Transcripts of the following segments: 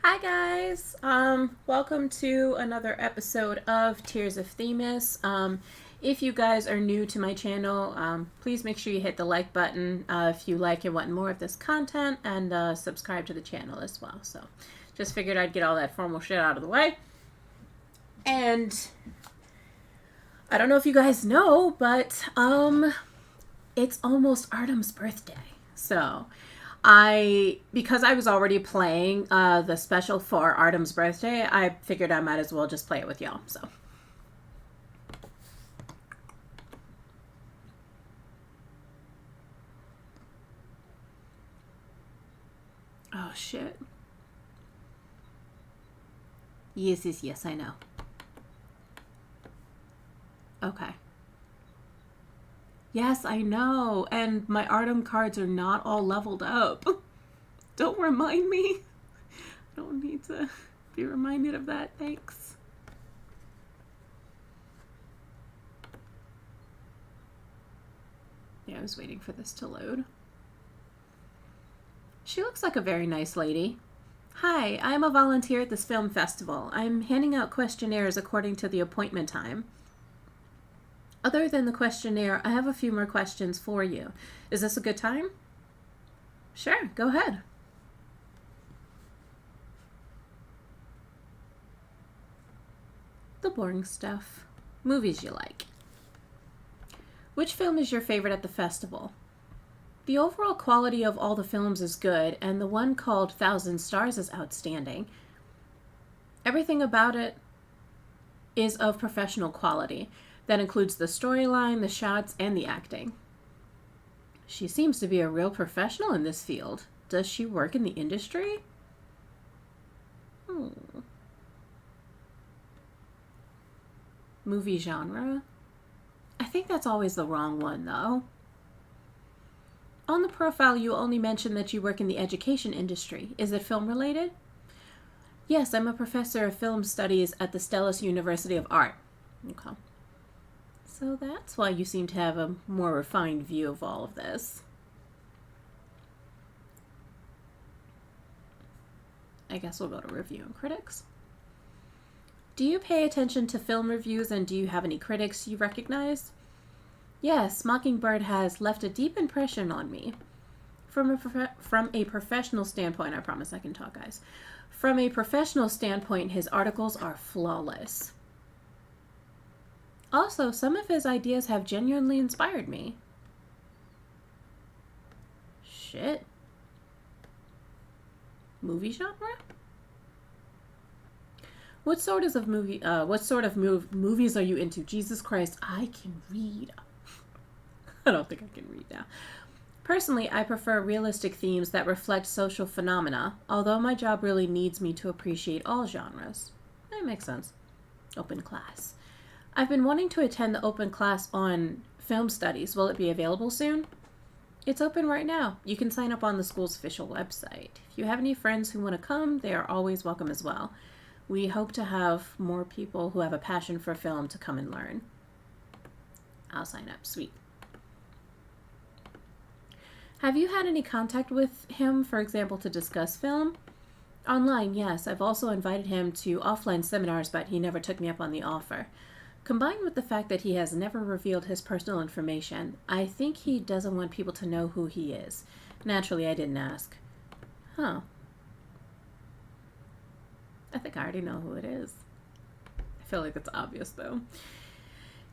Hi guys. Welcome to another episode of Tears of Themis. If you guys are new to my channel, please make sure you hit the like button if you like and want more of this content, and subscribe to the channel as well. So, just figured I'd get all that formal shit out of the way. And I don't know if you guys know, but it's almost Artem's birthday. So, because I was already playing the special for Artem's birthday, I figured I might as well just play it with y'all. So, oh shit. Yes, I know. Okay. Yes, I know. And my Artem cards are not all leveled up. Don't remind me. I don't need to be reminded of that. Thanks. Yeah, I was waiting for this to load. She looks like a very nice lady. Hi, I'm a volunteer at this film festival. I'm handing out questionnaires according to the appointment time. Other than the questionnaire, I have a few more questions for you. Is this a good time? Sure, go ahead. The boring stuff. Movies you like. Which film is your favorite at the festival? The overall quality of all the films is good, and the one called Thousand Stars is outstanding. Everything about it is of professional quality. That includes the storyline, the shots, and the acting. She seems to be a real professional in this field. Does she work in the industry? Movie genre? I think that's always the wrong one, though. On the profile, you only mentioned that you work in the education industry. Is it film related? Yes, I'm a professor of film studies at the Stellus University of Art. Okay. So that's why you seem to have a more refined view of all of this. I guess we'll go to review and critics. Do you pay attention to film reviews, and do you have any critics you recognize? Yes, Mockingbird has left a deep impression on me. From a professional standpoint, I promise I can talk, guys. From a professional standpoint, his articles are flawless. Also, some of his ideas have genuinely inspired me. Shit. Movie genre? What sort of movies are you into? Jesus Christ, I can read. I don't think I can read now. Personally, I prefer realistic themes that reflect social phenomena, although my job really needs me to appreciate all genres. That makes sense. Open class. I've been wanting to attend the open class on film studies. Will it be available soon? It's open right now. You can sign up on the school's official website. If you have any friends who want to come, they are always welcome as well. We hope to have more people who have a passion for film to come and learn. I'll sign up. Sweet. Have you had any contact with him, for example, to discuss film? Online, yes. I've also invited him to offline seminars, but he never took me up on the offer. Combined with the fact that he has never revealed his personal information, I think he doesn't want people to know who he is. Naturally, I didn't ask. Huh. I think I already know who it is. I feel like it's obvious, though.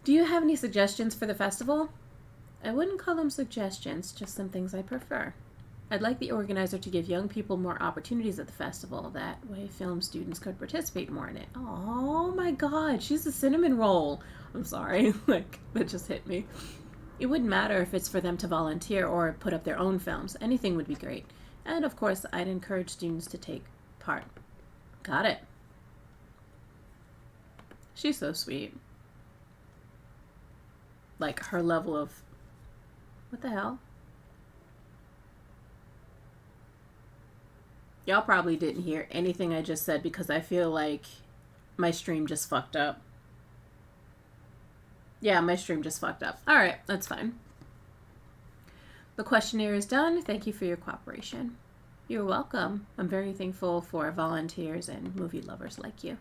Do you have any suggestions for the festival? I wouldn't call them suggestions, just some things I prefer. I'd like the organizer to give young people more opportunities at the festival. That way film students could participate more in it. Oh my god, she's a cinnamon roll. I'm sorry, that just hit me. It wouldn't matter if it's for them to volunteer or put up their own films. Anything would be great. And of course, I'd encourage students to take part. Got it. She's so sweet. Like, her level of... What the hell? Y'all probably didn't hear anything I just said because I feel like my stream just fucked up. Yeah, my stream just fucked up. Alright, that's fine. The questionnaire is done. Thank you for your cooperation. You're welcome. I'm very thankful for volunteers and movie lovers like you.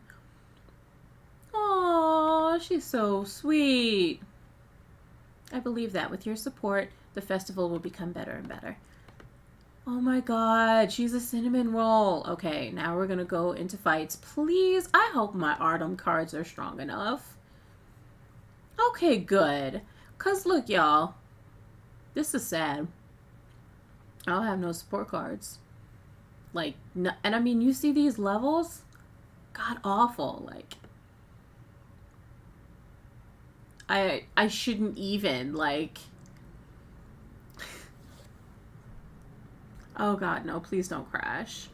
Aww, she's so sweet. I believe that with your support, the festival will become better and better. Oh my god, she's a cinnamon roll. Okay, now we're gonna go into fights. Please, I hope my Artem cards are strong enough. Okay, good. Because look, y'all, this is sad. I don't have no support cards. Like, no, and I mean, you see these levels? God awful. Like, I shouldn't even, like... Oh god, no, please don't crash.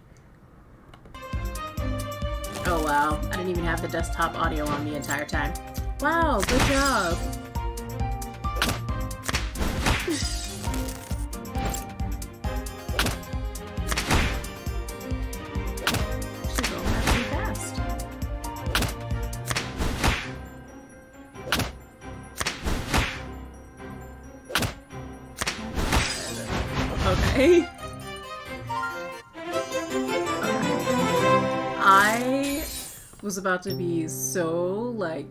Oh wow, I didn't even have the desktop audio on the entire time. Wow, good job. She's going back too fast. Okay. I was about to be so, like,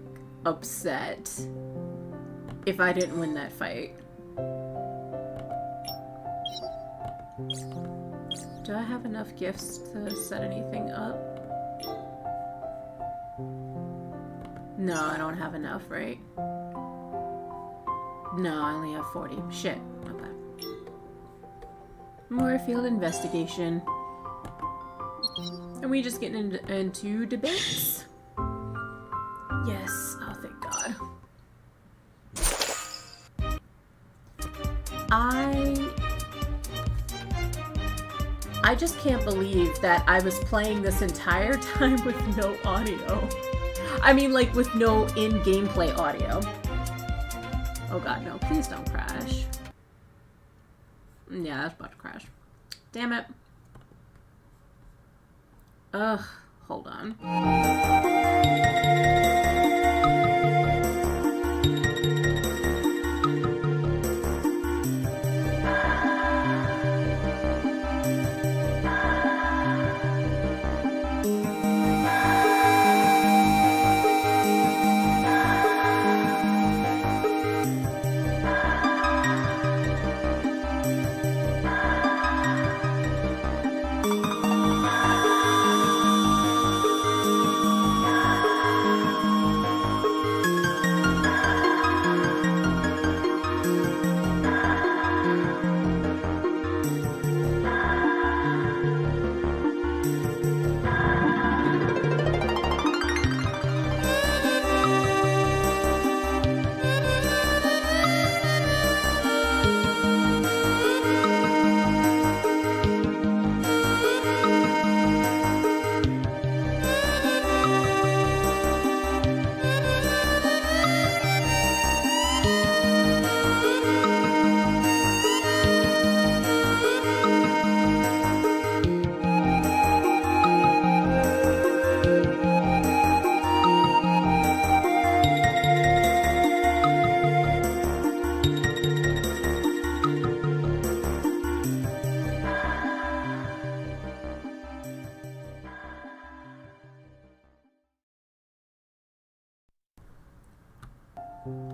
upset if I didn't win that fight. Do I have enough gifts to set anything up? No, I don't have enough, right? No, I only have 40. Shit. Okay. More field investigation. Are we just getting into debates? Yes. Oh, thank God. I just can't believe that I was playing this entire time with no audio. I mean, like, with no in-gameplay audio. Oh God, no. Please don't crash. Yeah, that's about to crash. Damn it. Ugh, hold on.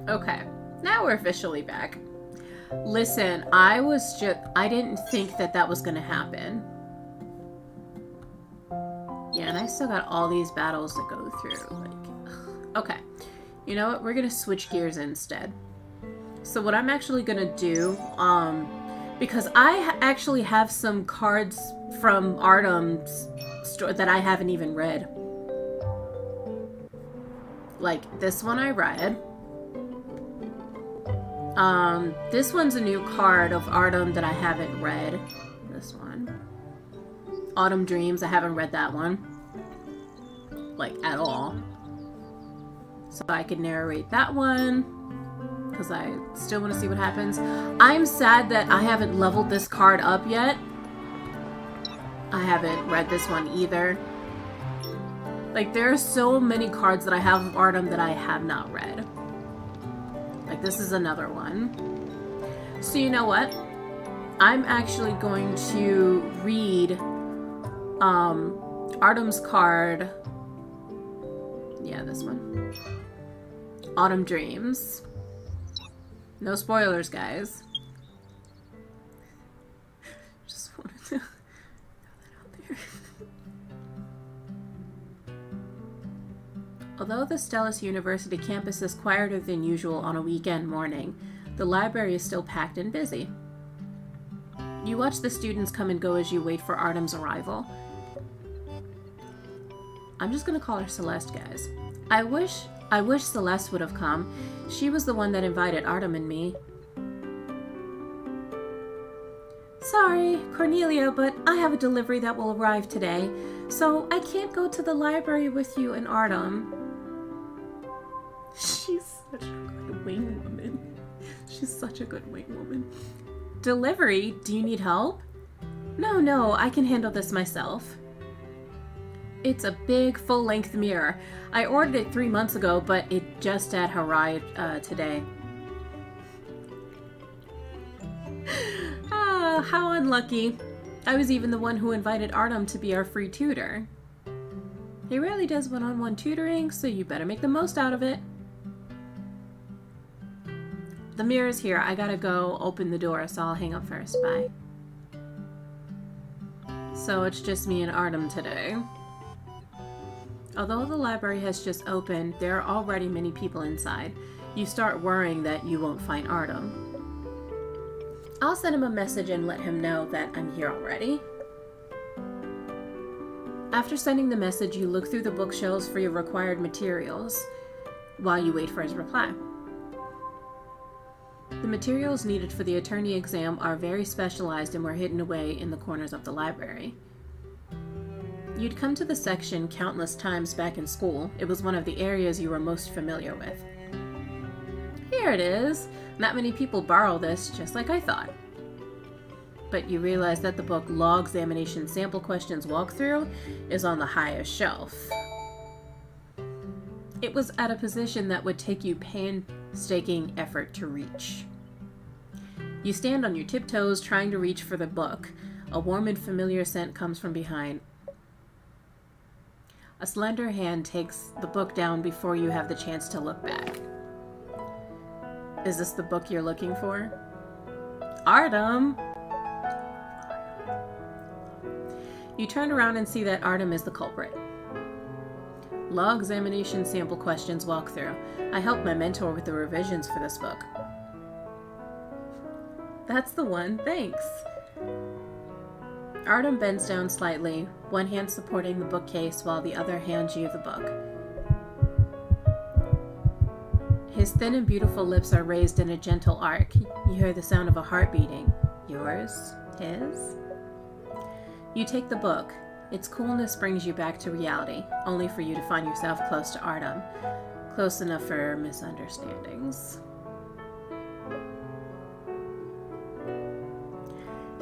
Okay, now we're officially back. Listen, I didn't think that was gonna happen. Yeah, and I still got all these battles to go through. Like, ugh. Okay, you know what? We're gonna switch gears instead. So what I'm actually gonna do, because I actually have some cards from Artem's store that I haven't even read. Like, this one I read. This one's a new card of Artem that I haven't read. This one. Autumn Dreams, I haven't read that one. Like, at all. So I can narrate that one. Because I still want to see what happens. I'm sad that I haven't leveled this card up yet. I haven't read this one either. Like, there are so many cards that I have of Artem that I have not read. Like, this is another one. So you know what? I'm actually going to read Artem's card. Yeah, this one. Autumn Dreams. No spoilers, guys. Just wanted to throw that out there. Although the Stellus University campus is quieter than usual on a weekend morning, the library is still packed and busy. You watch the students come and go as you wait for Artem's arrival. I'm just gonna call her Celeste, guys. I wish Celeste would have come. She was the one that invited Artem and me. Sorry, Cornelia, but I have a delivery that will arrive today, so I can't go to the library with you and Artem. She's such a good wing woman. She's such a good wing woman. Delivery? Do you need help? No, I can handle this myself. It's a big, full-length mirror. I ordered it 3 months ago, but it just had arrived today. Ah, how unlucky. I was even the one who invited Artem to be our free tutor. He rarely does one-on-one tutoring, so you better make the most out of it. The mirror's here. I gotta go open the door, so I'll hang up first. Bye. So it's just me and Artem today. Although the library has just opened, there are already many people inside. You start worrying that you won't find Artem. I'll send him a message and let him know that I'm here already. After sending the message, you look through the bookshelves for your required materials while you wait for his reply. The materials needed for the attorney exam are very specialized and were hidden away in the corners of the library. You'd come to the section countless times back in school. It was one of the areas you were most familiar with. Here it is. Not many people borrow this, just like I thought. But you realize that the book Law Examination Sample Questions Walkthrough is on the highest shelf. It was at a position that would take you painstaking effort to reach. You stand on your tiptoes trying to reach for the book. A warm and familiar scent comes from behind. A slender hand takes the book down before you have the chance to look back. Is this the book you're looking for? Artem! You turn around and see that Artem is the culprit. Law Examination Sample Questions Walkthrough. I helped my mentor with the revisions for this book. That's the one, thanks. Artem bends down slightly, one hand supporting the bookcase while the other hands you the book. His thin and beautiful lips are raised in a gentle arc. You hear the sound of a heart beating. Yours? His? You take the book. Its coolness brings you back to reality, only for you to find yourself close to Artem. Close enough for misunderstandings.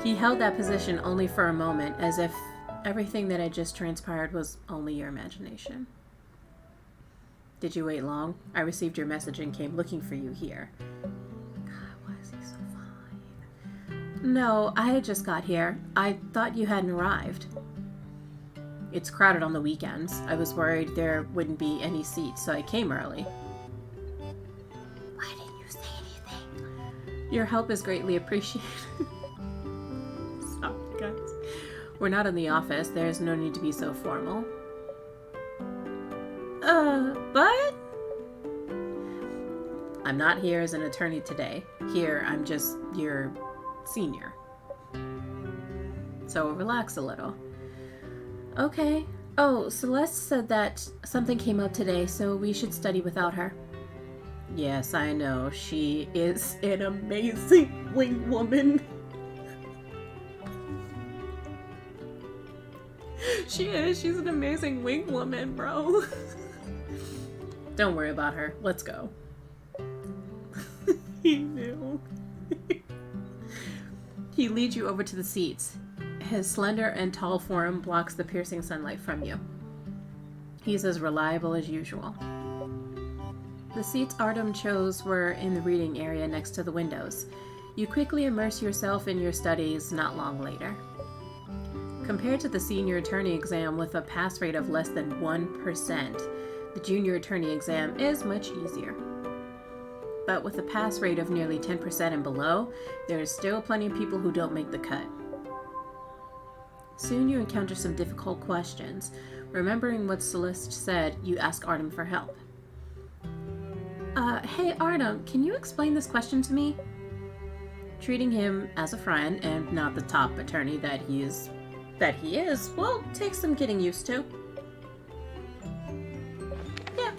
He held that position only for a moment, as if everything that had just transpired was only your imagination. Did you wait long? I received your message and came looking for you here. God, why is he so fine? No, I had just got here. I thought you hadn't arrived. It's crowded on the weekends. I was worried there wouldn't be any seats, so I came early. Why didn't you say anything? Your help is greatly appreciated. Sorry, guys. We're not in the office. There's no need to be so formal. But? I'm not here as an attorney today. Here, I'm just your senior. So relax a little. Okay. Oh, Celeste said that something came up today, so we should study without her. Yes, I know. She is an amazing wing woman. She is. She's an amazing wing woman, bro. Don't worry about her. Let's go. He knew. He leads you over to the seats. His slender and tall form blocks the piercing sunlight from you. He's as reliable as usual. The seats Artem chose were in the reading area next to the windows. You quickly immerse yourself in your studies not long later. Compared to the senior attorney exam with a pass rate of less than 1%, the junior attorney exam is much easier. But with a pass rate of nearly 10% and below, there is still plenty of people who don't make the cut. Soon you encounter some difficult questions. Remembering what Celeste said, you ask Artem for help. Hey Artem, can you explain this question to me? Treating him as a friend and not the top attorney that he is, well, takes some getting used to. Yeah.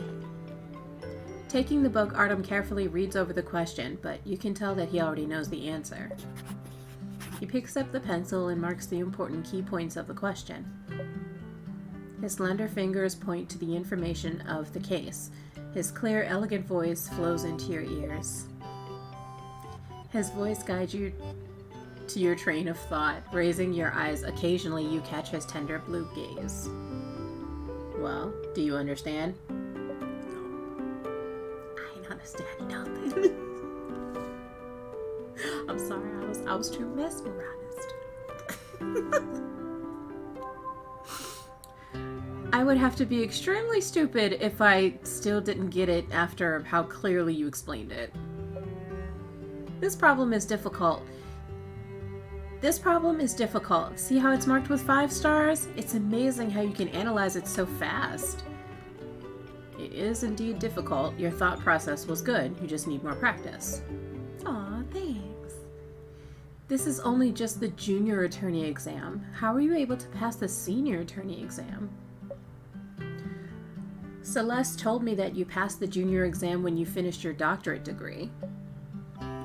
Taking the book, Artem carefully reads over the question, but you can tell that he already knows the answer. He picks up the pencil and marks the important key points of the question. His slender fingers point to the information of the case. His clear, elegant voice flows into your ears. His voice guides you to your train of thought. Raising your eyes, occasionally you catch his tender blue gaze. Well, do you understand? I ain't understand nothing. I'm sorry, I was too mesmerized. I would have to be extremely stupid if I still didn't get it after how clearly you explained it. This problem is difficult. See how it's marked with 5 stars? It's amazing how you can analyze it so fast. It is indeed difficult. Your thought process was good. You just need more practice. Aw, thanks. This is only just the junior attorney exam. How were you able to pass the senior attorney exam? Celeste told me that you passed the junior exam when you finished your doctorate degree.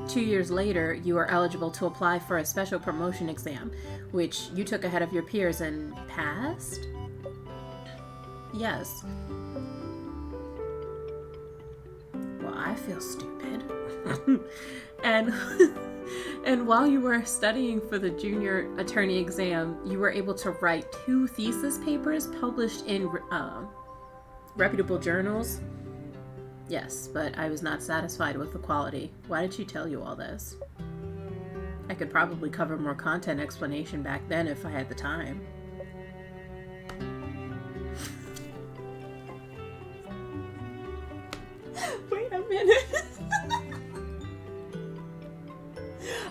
2 years later, you are eligible to apply for a special promotion exam, which you took ahead of your peers and passed? Yes. Well, I feel stupid. And while you were studying for the junior attorney exam, you were able to write 2 thesis papers published in reputable journals? Yes, but I was not satisfied with the quality. Why did she tell you all this? I could probably cover more content explanation back then if I had the time. Wait a minute.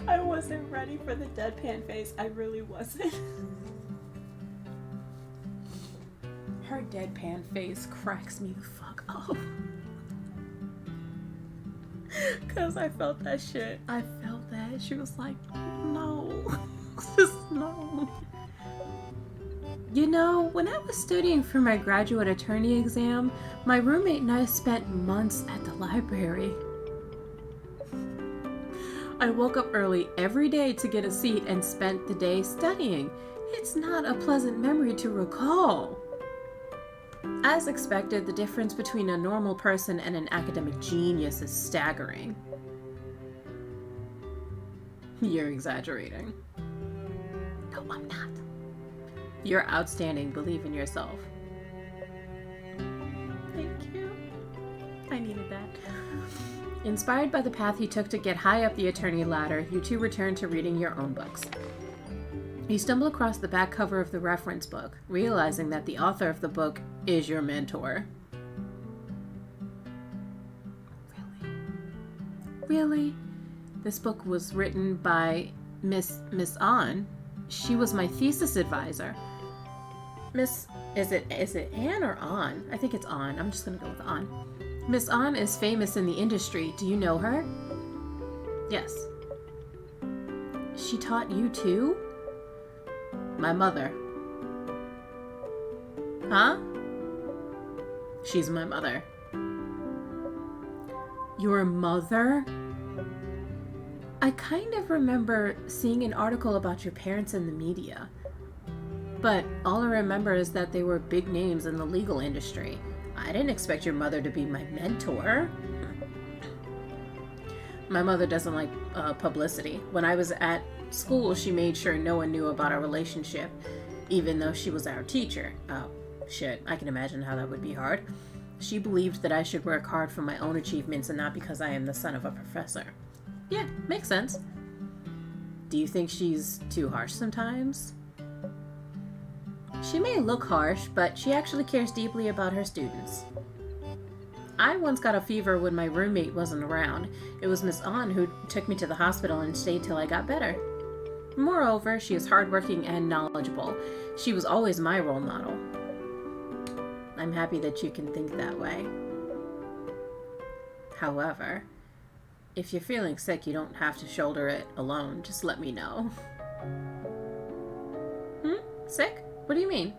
I wasn't ready for the deadpan face. I really wasn't. Her deadpan face cracks me the fuck up. Cause I felt that shit. I felt that. She was like, no. Just no. You know, when I was studying for my graduate attorney exam, my roommate and I spent months at the library. I woke up early every day to get a seat and spent the day studying. It's not a pleasant memory to recall. As expected, the difference between a normal person and an academic genius is staggering. You're exaggerating. No, I'm not. You're outstanding. Believe in yourself. Thank you. I needed that. Inspired by the path you took to get high up the attorney ladder, you two return to reading your own books. You stumble across the back cover of the reference book, realizing that the author of the book is your mentor. Really? This book was written by Miss An. She was my thesis advisor. Is it Anne or An? I think it's An. I'm just gonna go with An. Miss An is famous in the industry. Do you know her? Yes. She taught you too? My mother. Huh? She's my mother. Your mother? I kind of remember seeing an article about your parents in the media. But all I remember is that they were big names in the legal industry. I didn't expect your mother to be my mentor. My mother doesn't like publicity. When I was at school, she made sure no one knew about our relationship, even though she was our teacher. Oh, shit. I can imagine how that would be hard. She believed that I should work hard for my own achievements and not because I am the son of a professor. Yeah, makes sense. Do you think she's too harsh sometimes? She may look harsh, but she actually cares deeply about her students. I once got a fever when my roommate wasn't around. It was Miss An who took me to the hospital and stayed till I got better. Moreover, she is hardworking and knowledgeable. She was always my role model. I'm happy that you can think that way. However, if you're feeling sick, you don't have to shoulder it alone. Just let me know. Sick? What do you mean?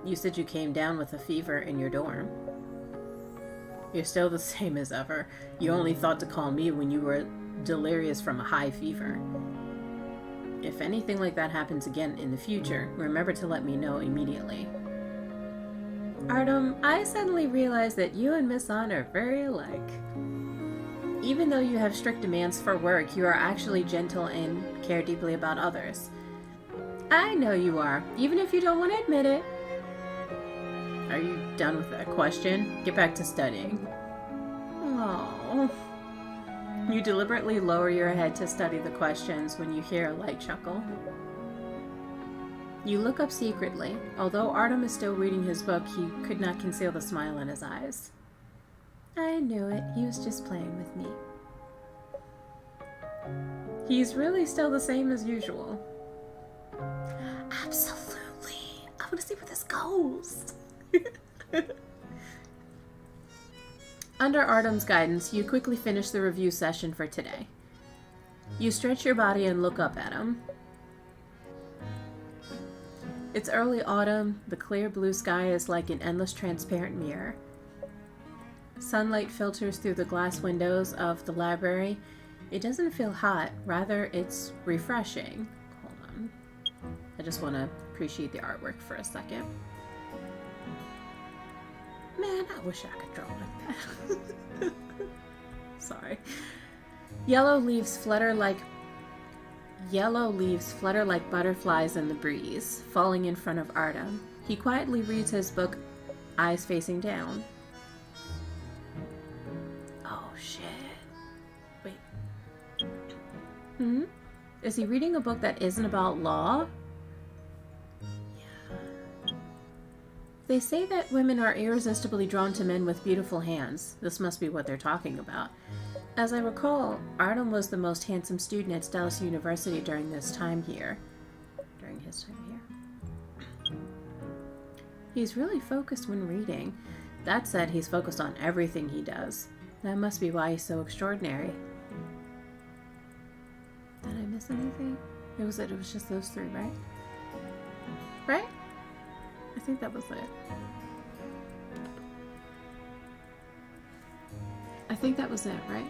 You said you came down with a fever in your dorm. You're still the same as ever. You only thought to call me when you were delirious from a high fever. If anything like that happens again in the future, remember to let me know immediately. Artem, I suddenly realized that you and Miss An are very alike. Even though you have strict demands for work, you are actually gentle and care deeply about others. I know you are, even if you don't want to admit it. Are you done with that question? Get back to studying. Oh. You deliberately lower your head to study the questions when you hear a light chuckle. You look up secretly. Although Artem is still reading his book, he could not conceal the smile in his eyes. I knew it. He was just playing with me. He's really still the same as usual. Absolutely. I want to see where this goes. Under Artem's guidance, you quickly finish the review session for today. You stretch your body and look up at him. It's early autumn. The clear blue sky is like an endless transparent mirror. Sunlight filters through the glass windows of the library. It doesn't feel hot, rather it's refreshing. Hold on. I just want to appreciate the artwork for a second. Man, I wish I could draw like that. Sorry. Yellow leaves flutter like butterflies in the breeze, falling in front of Artem. He quietly reads his book, eyes facing down. Oh, shit. Wait. Is he reading a book that isn't about law? They say that women are irresistibly drawn to men with beautiful hands. This must be what they're talking about. As I recall, Artem was the most handsome student at Dallas University during his time here. He's really focused when reading. That said, he's focused on everything he does. That must be why he's so extraordinary. Did I miss anything? It was just those three, right? Right? I think that was it. I think that was it, right?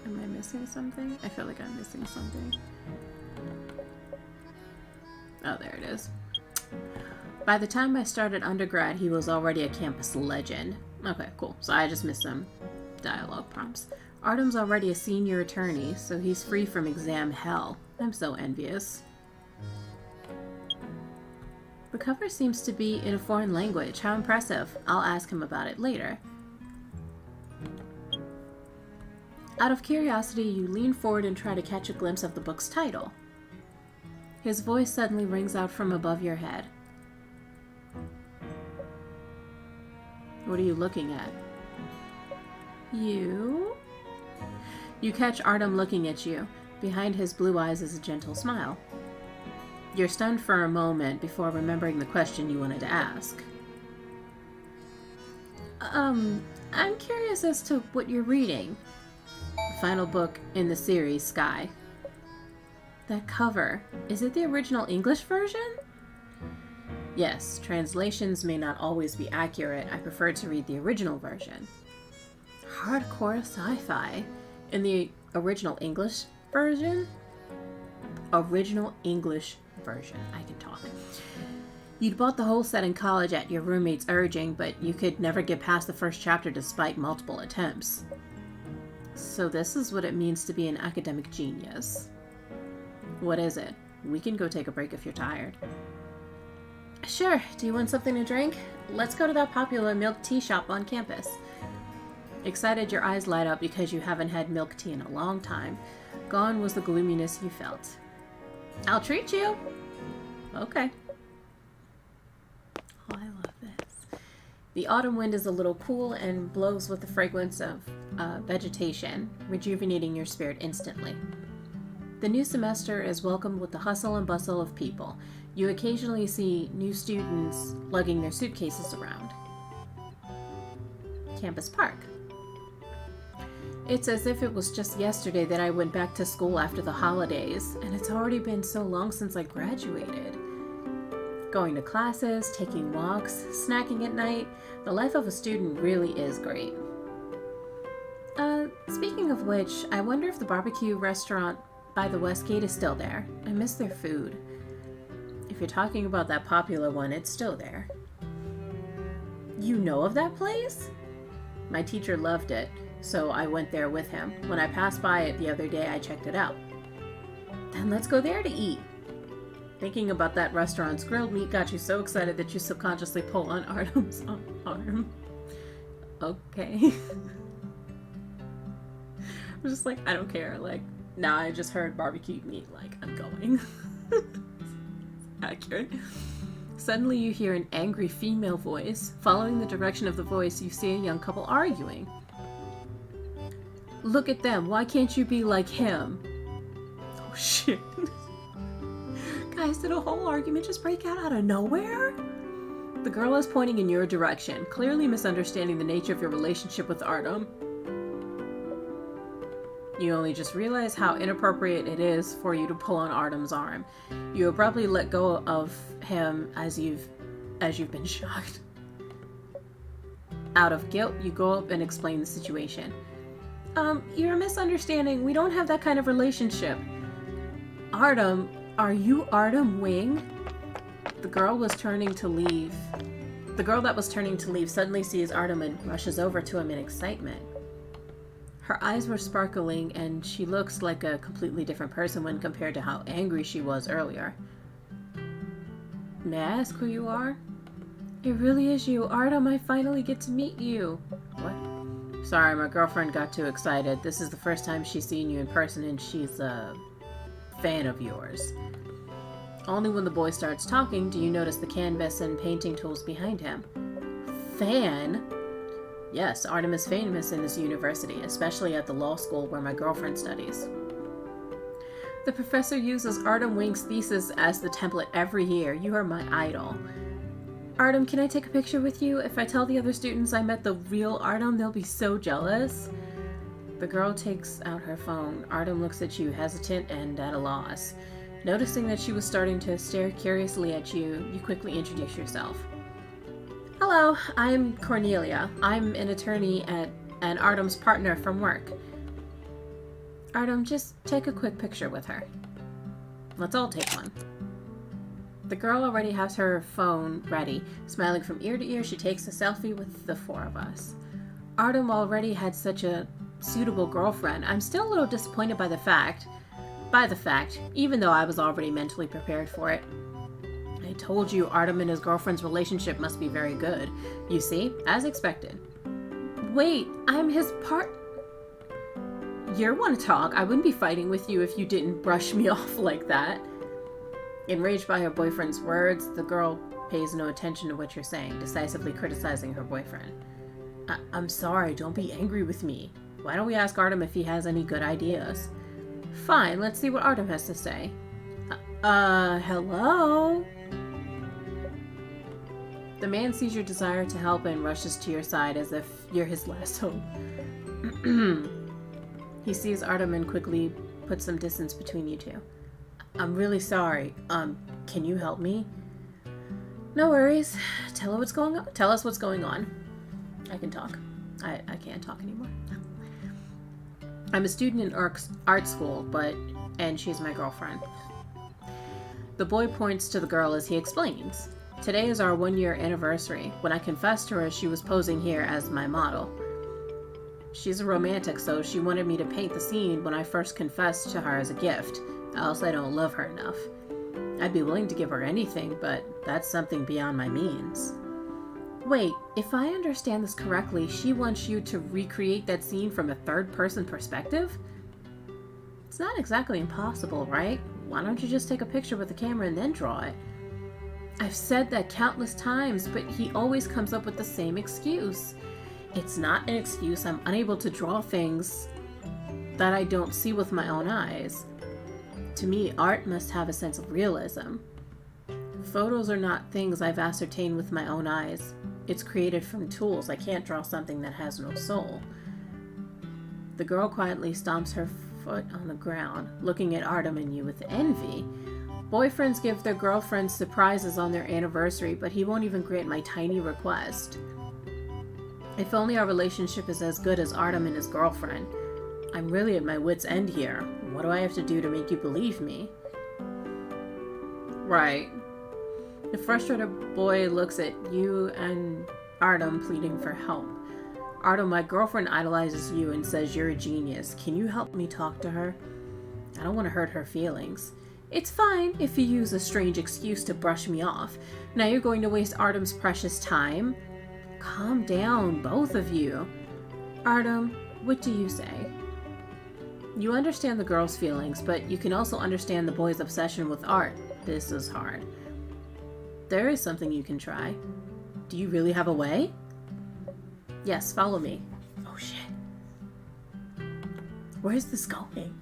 Am I missing something? I feel like I'm missing something. Oh, there it is. By the time I started undergrad, he was already a campus legend. Okay, cool. So I just missed some dialogue prompts. Artem's already a senior attorney, so he's free from exam hell. I'm so envious. The cover seems to be in a foreign language. How impressive. I'll ask him about it later. Out of curiosity, you lean forward and try to catch a glimpse of the book's title. His voice suddenly rings out from above your head. What are you looking at? You? You catch Artem looking at you. Behind his blue eyes is a gentle smile. You're stunned for a moment before remembering the question you wanted to ask. I'm curious as to what you're reading. The final book in the series, Sky. That cover, is it the original English version? Yes, translations may not always be accurate. I prefer to read the original version. Hardcore sci-fi. In the original English version? Original English version. I can talk. You'd bought the whole set in college at your roommate's urging, but you could never get past the first chapter despite multiple attempts. So this is what it means to be an academic genius. What is it? We can go take a break if you're tired. Sure. Do you want something to drink? Let's go to that popular milk tea shop on campus. Excited, your eyes light up because you haven't had milk tea in a long time. Gone was the gloominess you felt. I'll treat you. Okay. Oh, I love this. The autumn wind is a little cool and blows with the fragrance of vegetation, rejuvenating your spirit instantly. The new semester is welcomed with the hustle and bustle of people. You occasionally see new students lugging their suitcases around. Campus Park. It's as if it was just yesterday that I went back to school after the holidays, and it's already been so long since I graduated. Going to classes, taking walks, snacking at night, the life of a student really is great. Speaking of which, I wonder if the barbecue restaurant by the West Gate is still there. I miss their food. If you're talking about that popular one, it's still there. You know of that place? My teacher loved it, so I went there with him. When I passed by it the other day, I checked it out. Then let's go there to eat. Thinking about that restaurant's grilled meat got you so excited that you subconsciously pull on Artem's arm. Okay. I'm just like, I don't care. Like, now I just heard barbecued meat. Like, I'm going. Accurate. Suddenly you hear an angry female voice. Following the direction of the voice, you see a young couple arguing. Look at them. Why can't you be like him? Oh, shit. Guys, did a whole argument just break out of nowhere? The girl is pointing in your direction, clearly misunderstanding the nature of your relationship with Artem. You only just realize how inappropriate it is for you to pull on Artem's arm. You abruptly let go of him as you've been shocked. Out of guilt, you go up and explain the situation. You're misunderstanding. We don't have that kind of relationship. Artem, are you Artem Wing? The girl that was turning to leave suddenly sees Artem and rushes over to him in excitement. Her eyes were sparkling, and she looks like a completely different person when compared to how angry she was earlier. May I ask who you are? It really is you. Artem, I finally get to meet you. What? Sorry, my girlfriend got too excited. This is the first time she's seen you in person, and she's a fan of yours. Only when the boy starts talking do you notice the canvas and painting tools behind him. Fan? Yes, Artem is famous in this university, especially at the law school where my girlfriend studies. The professor uses Artem Wing's thesis as the template every year. You are my idol. Artem, can I take a picture with you? If I tell the other students I met the real Artem, they'll be so jealous. The girl takes out her phone. Artem looks at you, hesitant and at a loss. Noticing that she was starting to stare curiously at you, you quickly introduce yourself. Hello, I'm Cornelia. I'm an attorney and Artem's partner from work. Artem, just take a quick picture with her. Let's all take one. The girl already has her phone ready. Smiling from ear to ear, she takes a selfie with the four of us. Artem already had such a suitable girlfriend. I'm still a little disappointed by the fact, even though I was already mentally prepared for it. I told you Artem and his girlfriend's relationship must be very good. You see, as expected. Wait, I'm his You want to talk? I wouldn't be fighting with you if you didn't brush me off like that. Enraged by her boyfriend's words, the girl pays no attention to what you're saying, decisively criticizing her boyfriend. I'm sorry, don't be angry with me. Why don't we ask Artem if he has any good ideas? Fine, let's see what Artem has to say. Hello? The man sees your desire to help and rushes to your side as if you're his last hope. He sees Artem and quickly puts some distance between you two. I'm really sorry. Can you help me? No worries. Tell us what's going on. I can talk. I can't talk anymore. I'm a student in art school, and she's my girlfriend. The boy points to the girl as he explains. Today is our 1-year anniversary. When I confessed to her, she was posing here as my model. She's a romantic, so she wanted me to paint the scene when I first confessed to her as a gift, else I don't love her enough. I'd be willing to give her anything, but that's something beyond my means. Wait, if I understand this correctly, she wants you to recreate that scene from a third-person perspective? It's not exactly impossible, right? Why don't you just take a picture with the camera and then draw it? I've said that countless times, but he always comes up with the same excuse. It's not an excuse. I'm unable to draw things that I don't see with my own eyes. To me, art must have a sense of realism. Photos are not things I've ascertained with my own eyes. It's created from tools. I can't draw something that has no soul. The girl quietly stomps her foot on the ground, looking at Artem and you with envy. Boyfriends give their girlfriends surprises on their anniversary, but he won't even grant my tiny request. If only our relationship is as good as Artem and his girlfriend. I'm really at my wit's end here. What do I have to do to make you believe me? Right. The frustrated boy looks at you and Artem, pleading for help. Artem, my girlfriend idolizes you and says you're a genius. Can you help me talk to her? I don't want to hurt her feelings. It's fine if you use a strange excuse to brush me off. Now you're going to waste Artem's precious time? Calm down, both of you. Artem, what do you say? You understand the girl's feelings, but you can also understand the boy's obsession with art. This is hard. There is something you can try. Do you really have a way? Yes, follow me. Oh shit. Where's this going?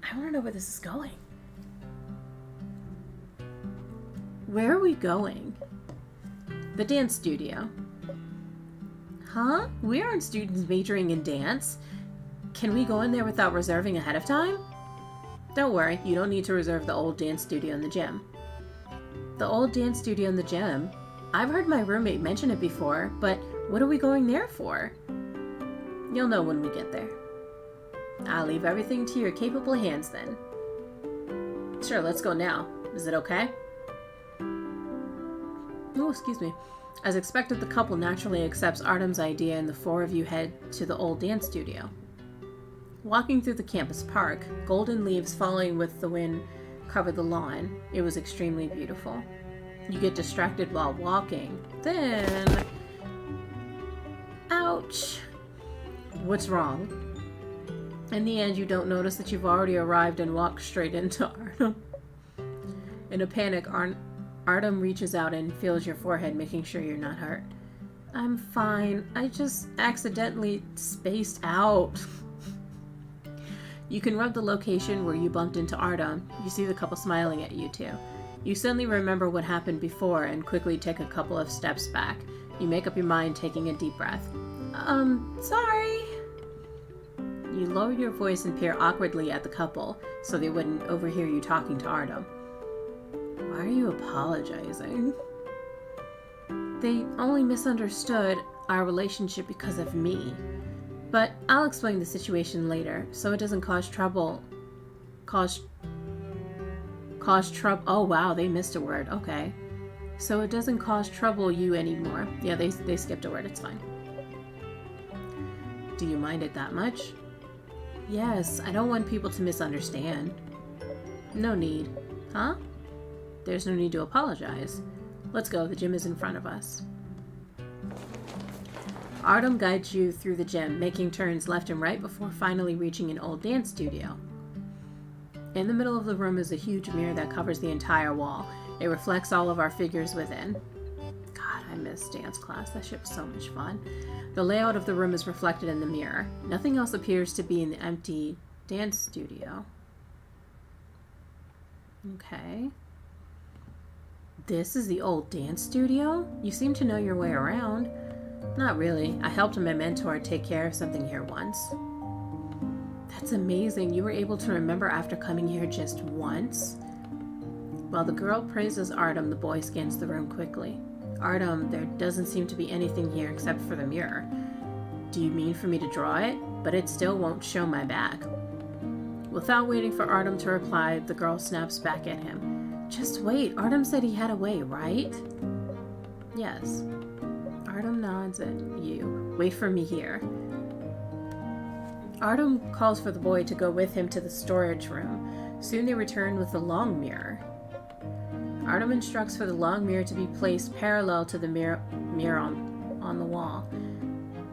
I want to know where this is going. Where are we going? The dance studio. Huh? We aren't students majoring in dance. Can we go in there without reserving ahead of time? Don't worry, you don't need to reserve the old dance studio in the gym. The old dance studio in the gym? I've heard my roommate mention it before, but what are we going there for? You'll know when we get there. I'll leave everything to your capable hands then. Sure, let's go now. Is it okay? Oh, excuse me. As expected, the couple naturally accepts Artem's idea and the four of you head to the old dance studio. Walking through the campus park, golden leaves falling with the wind covered the lawn. It was extremely beautiful. You get distracted while walking. Then... Ouch! What's wrong? In the end, you don't notice that you've already arrived and walk straight into Artem. In a panic, Artem reaches out and feels your forehead, making sure you're not hurt. I'm fine. I just accidentally spaced out. You can rub the location where you bumped into Artem. You see the couple smiling at you too. You suddenly remember what happened before and quickly take a couple of steps back. You make up your mind, taking a deep breath. Sorry. You lower your voice and peer awkwardly at the couple so they wouldn't overhear you talking to Artem. Why are you apologizing? They only misunderstood our relationship because of me. But I'll explain the situation later, so it doesn't cause trouble. Cause trouble. Oh wow, they missed a word. Okay. So it doesn't cause trouble you anymore. Yeah, they skipped a word. It's fine. Do you mind it that much? Yes, I don't want people to misunderstand. No need. Huh? There's no need to apologize. Let's go, the gym is in front of us. Artem guides you through the gym, making turns left and right before finally reaching an old dance studio. In the middle of the room is a huge mirror that covers the entire wall. It reflects all of our figures within. God, I miss dance class. That shit was so much fun. The layout of the room is reflected in the mirror. Nothing else appears to be in the empty dance studio. Okay. This is the old dance studio? You seem to know your way around. Not really. I helped my mentor take care of something here once. That's amazing. You were able to remember after coming here just once? While the girl praises Artem, the boy scans the room quickly. Artem, there doesn't seem to be anything here except for the mirror. Do you mean for me to draw it? But it still won't show my back. Without waiting for Artem to reply, the girl snaps back at him. Just wait. Artem said he had a way, right? Yes. Artem nods at you. Wait for me here. Artem calls for the boy to go with him to the storage room. Soon they return with the long mirror. Artem instructs for the long mirror to be placed parallel to the mirror on the wall.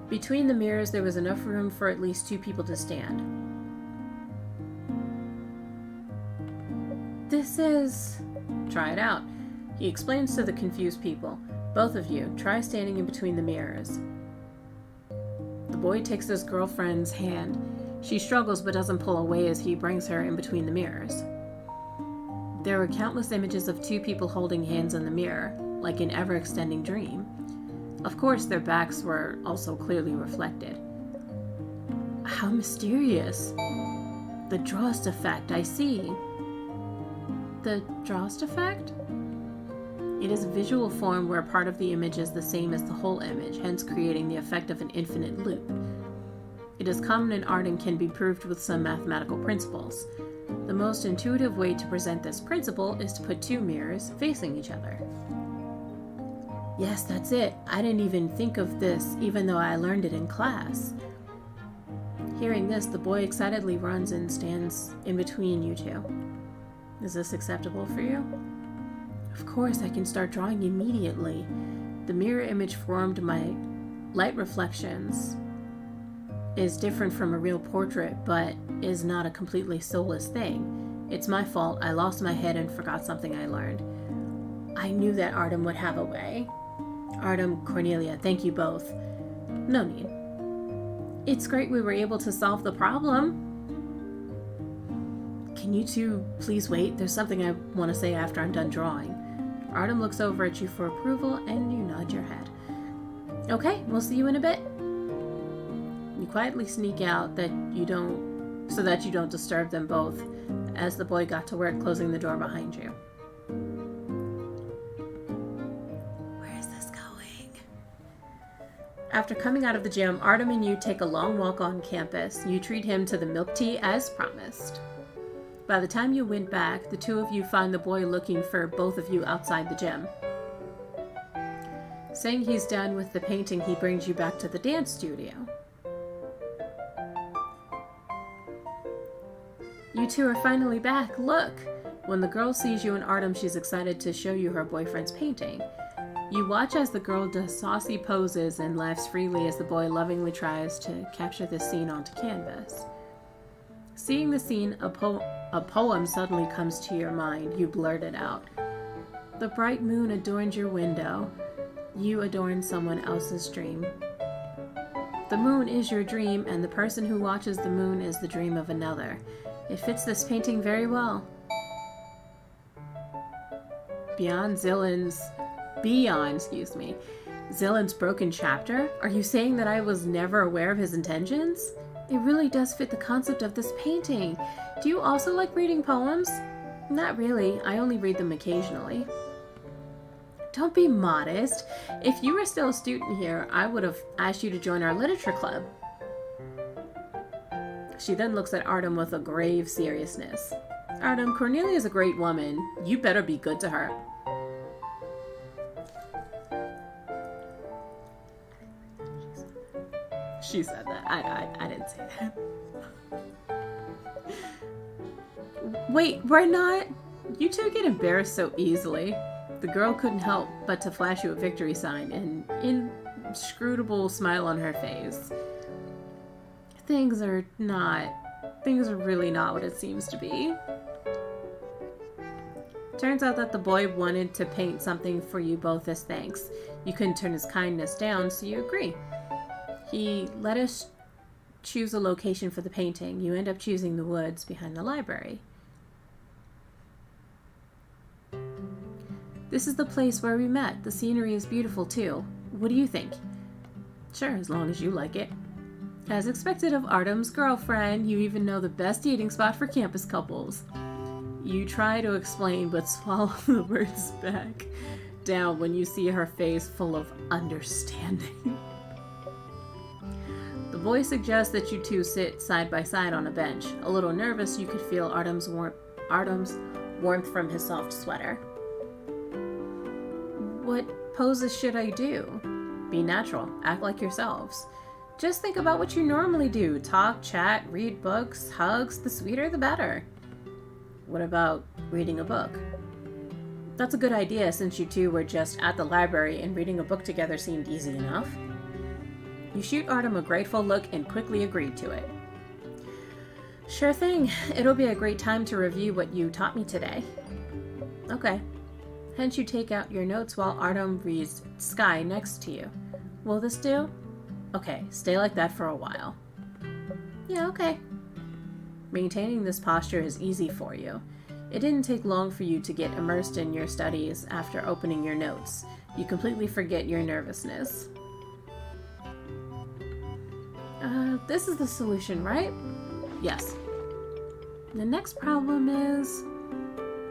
Between the mirrors, there was enough room for at least 2 people to stand. This is... Try it out. He explains to the confused people. Both of you, try standing in between the mirrors. The boy takes his girlfriend's hand. She struggles but doesn't pull away as he brings her in between the mirrors. There were countless images of 2 people holding hands in the mirror, like an ever-extending dream. Of course, their backs were also clearly reflected. How mysterious. The Drost effect, I see. The Drost effect? It is a visual form where part of the image is the same as the whole image, hence creating the effect of an infinite loop. It is common in art and can be proved with some mathematical principles. The most intuitive way to present this principle is to put 2 mirrors facing each other. Yes, that's it. I didn't even think of this, even though I learned it in class. Hearing this, the boy excitedly runs and stands in between you 2. Is this acceptable for you? Of course, I can start drawing immediately. The mirror image formed by light reflections is different from a real portrait, but is not a completely soulless thing. It's my fault. I lost my head and forgot something I learned. I knew that Artem would have a way. Artem, Cornelia, thank you both. No need. It's great we were able to solve the problem. Can you 2 please wait? There's something I want to say after I'm done drawing. Artem looks over at you for approval and you nod your head. Okay, we'll see you in a bit. You quietly sneak out so that you don't disturb them both, as the boy got to work closing the door behind you. Where is this going? After coming out of the gym, Artem and you take a long walk on campus. You treat him to the milk tea as promised. By the time you went back, the 2 of you find the boy looking for both of you outside the gym. Saying he's done with the painting, he brings you back to the dance studio. You 2 are finally back. Look! When the girl sees you and Artem, she's excited to show you her boyfriend's painting. You watch as the girl does saucy poses and laughs freely as the boy lovingly tries to capture the scene onto canvas. Seeing the scene, a poem suddenly comes to your mind. You blurt it out. The bright moon adorns your window. You adorn someone else's dream. The moon is your dream, and the person who watches the moon is the dream of another. It fits this painting very well. Beyond Zillan's broken chapter? Are you saying that I was never aware of his intentions? It really does fit the concept of this painting. Do you also like reading poems? Not really. I only read them occasionally. Don't be modest. If you were still a student here, I would have asked you to join our literature club. She then looks at Artem with a grave seriousness. Artem, Cornelia is a great woman. You better be good to her. She said that. I didn't say that. Wait, we're not... You 2 get embarrassed so easily. The girl couldn't help but to flash you a victory sign, an inscrutable smile on her face. Things are really not what it seems to be. Turns out that the boy wanted to paint something for you both as thanks. You couldn't turn his kindness down, so you agree. He let us choose a location for the painting. You end up choosing the woods behind the library. This is the place where we met. The scenery is beautiful too. What do you think? Sure, as long as you like it. As expected of Artem's girlfriend, you even know the best dating spot for campus couples. You try to explain, but swallow the words back down when you see her face full of understanding. The boy suggests that you 2 sit side by side on a bench. A little nervous, you could feel Artem's warmth from his soft sweater. What poses should I do? Be natural. Act like yourselves. Just think about what you normally do. Talk, chat, read books, hugs. The sweeter, the better. What about reading a book? That's a good idea since you two were just at the library and reading a book together seemed easy enough. You shoot Artem a grateful look and quickly agreed to it. Sure thing. It'll be a great time to review what you taught me today. Okay. Hence you take out your notes while Artem reads Sky next to you. Will this do? Okay, stay like that for a while. Yeah, okay. Maintaining this posture is easy for you. It didn't take long for you to get immersed in your studies after opening your notes. You completely forget your nervousness. This is the solution, right? Yes. The next problem is,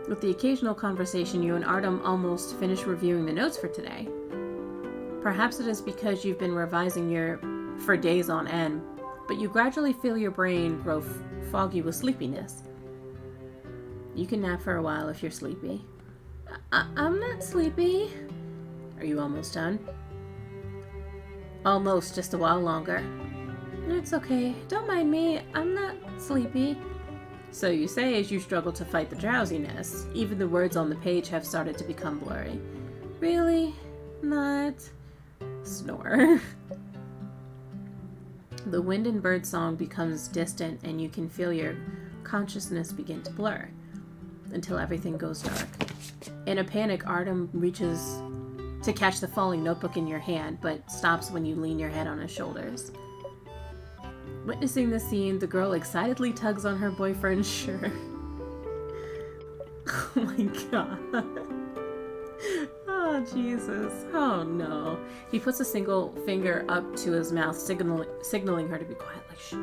with the occasional conversation, you and Artem almost finished reviewing the notes for today. Perhaps it is because you've been revising for days on end, but you gradually feel your brain grow foggy with sleepiness. You can nap for a while if you're sleepy. I'm not sleepy. Are you almost done? Almost, just a while longer. It's okay. Don't mind me. I'm not sleepy. So you say as you struggle to fight the drowsiness. Even the words on the page have started to become blurry. Really? Not? Snore. The wind and bird song becomes distant and you can feel your consciousness begin to blur until everything goes dark. In a panic, Artem reaches to catch the falling notebook in your hand, but stops when you lean your head on his shoulders. Witnessing the scene, the girl excitedly tugs on her boyfriend's shirt. Oh my god. Oh, Jesus. Oh, no. He puts a single finger up to his mouth, signaling her to be quiet, like, shh.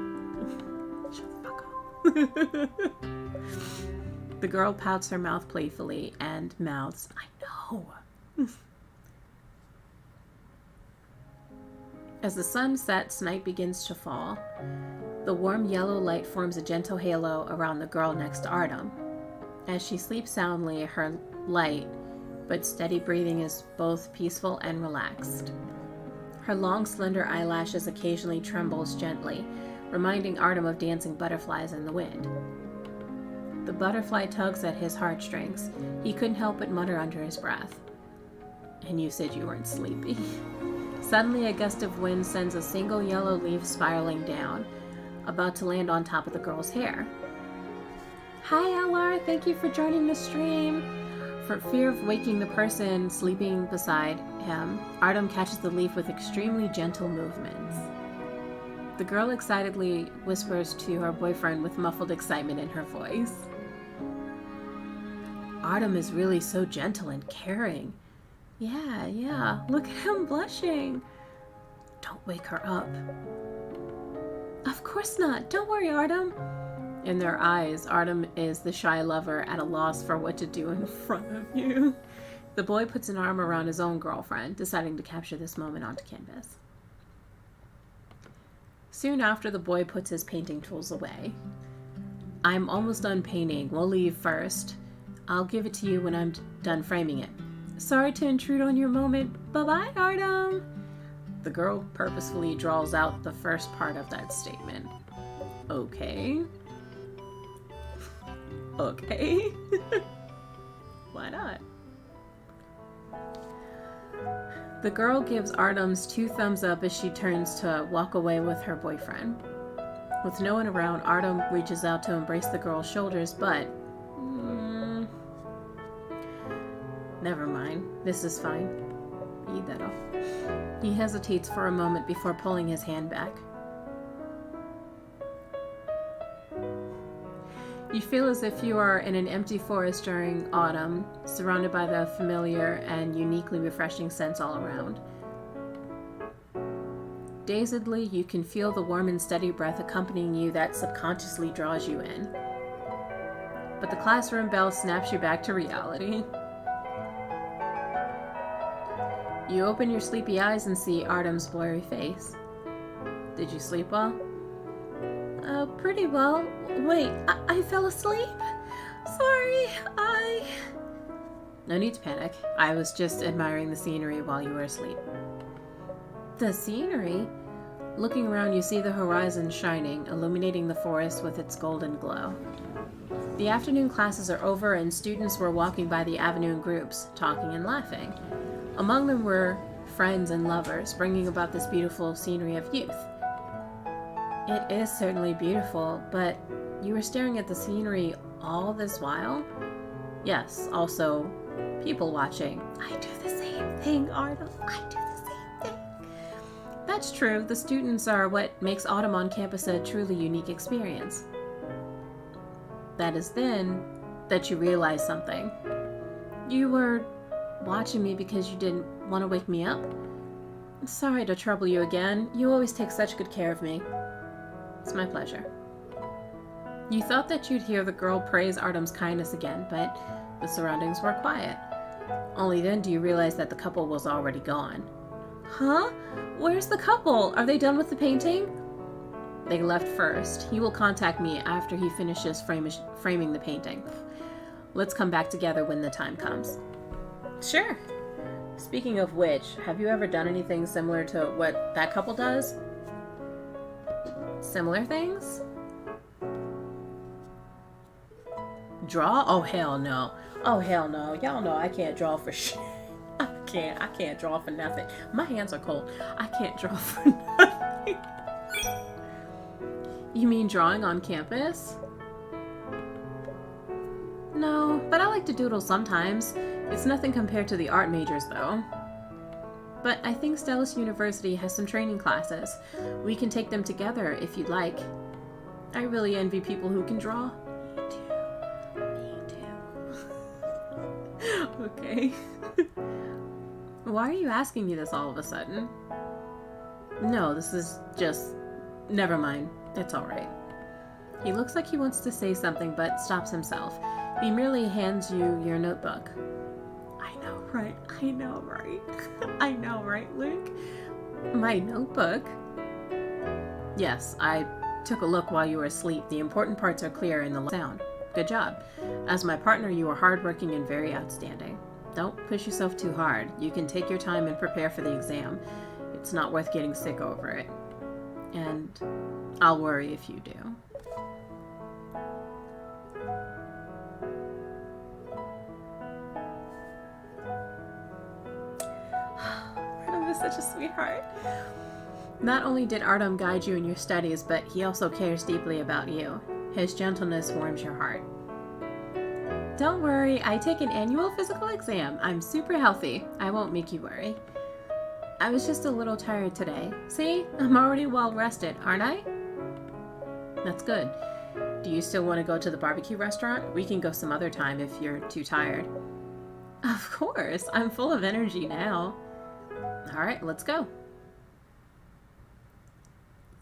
Shut the fuck up. The girl pouts her mouth playfully and mouths, I know. As the sun sets, night begins to fall. The warm yellow light forms a gentle halo around the girl next to Artem. As she sleeps soundly, her light but steady breathing is both peaceful and relaxed. Her long, slender eyelashes occasionally trembles gently, reminding Artem of dancing butterflies in the wind. The butterfly tugs at his heartstrings. He couldn't help but mutter under his breath. And you said you weren't sleepy. Suddenly, a gust of wind sends a single yellow leaf spiraling down, about to land on top of the girl's hair. Hi, LR. Thank you for joining the stream. For fear of waking the person sleeping beside him, Artem catches the leaf with extremely gentle movements. The girl excitedly whispers to her boyfriend with muffled excitement in her voice. Artem is really so gentle and caring. Yeah, look at him blushing. Don't wake her up. Of course not. Don't worry, Artem. In their eyes, Artem is the shy lover at a loss for what to do in front of you. The boy puts an arm around his own girlfriend, deciding to capture this moment onto canvas. Soon after, the boy puts his painting tools away. I'm almost done painting. We'll leave first. I'll give it to you when I'm done framing it. Sorry to intrude on your moment. Bye-bye, Artem. The girl purposefully draws out the first part of that statement. Okay. Okay. Why not? The girl gives Artem's 2 thumbs up as she turns to walk away with her boyfriend. With no one around, Artem reaches out to embrace the girl's shoulders, but... never mind. This is fine. Eat that off. He hesitates for a moment before pulling his hand back. You feel as if you are in an empty forest during autumn, surrounded by the familiar and uniquely refreshing scents all around. Dazedly, you can feel the warm and steady breath accompanying you that subconsciously draws you in. But the classroom bell snaps you back to reality. You open your sleepy eyes and see Artem's blurry face. Did you sleep well? Pretty well. Wait, I fell asleep? Sorry, No need to panic. I was just admiring the scenery while you were asleep. The scenery? Looking around, you see the horizon shining, illuminating the forest with its golden glow. The afternoon classes are over and students were walking by the avenue in groups, talking and laughing. Among them were friends and lovers, bringing about this beautiful scenery of youth. It is certainly beautiful, but you were staring at the scenery all this while? Yes, also people watching. I do the same thing, Artem. I do the same thing. That's true. The students are what makes autumn on campus a truly unique experience. That is then that you realize something. You were watching me because you didn't want to wake me up? Sorry to trouble you again. You always take such good care of me. It's my pleasure. You thought that you'd hear the girl praise Artem's kindness again, but the surroundings were quiet. Only then do you realize that the couple was already gone. Huh? Where's the couple? Are they done with the painting? They left first. He will contact me after he finishes framing the painting. Let's come back together when the time comes. Sure. Speaking of which, have you ever done anything similar to what that couple does? Similar things? Draw? Oh, hell no. Oh, hell no. Y'all know I can't draw for shit. I can't draw for nothing. My hands are cold. I can't draw for nothing. You mean drawing on campus? No, but I like to doodle sometimes. It's nothing compared to the art majors, though. But I think Stellus University has some training classes. We can take them together if you'd like. I really envy people who can draw. Me too. Okay. Why are you asking me this all of a sudden? No, this is just... Never mind. It's alright. He looks like he wants to say something, but stops himself. He merely hands you your notebook. I know, right? I know, right, Luke? My notebook? Yes, I took a look while you were asleep. The important parts are clear in the sound. Good job. As my partner, you are hardworking and very outstanding. Don't push yourself too hard. You can take your time and prepare for the exam. It's not worth getting sick over it. And I'll worry if you do. Artem is such a sweetheart. Not only did Artem guide you in your studies, but he also cares deeply about you. His gentleness warms your heart. Don't worry, I take an annual physical exam. I'm super healthy. I won't make you worry. I was just a little tired today. See, I'm already well rested, aren't I? That's good. Do you still want to go to the barbecue restaurant? We can go some other time if you're too tired. Of course, I'm full of energy now. All right, let's go.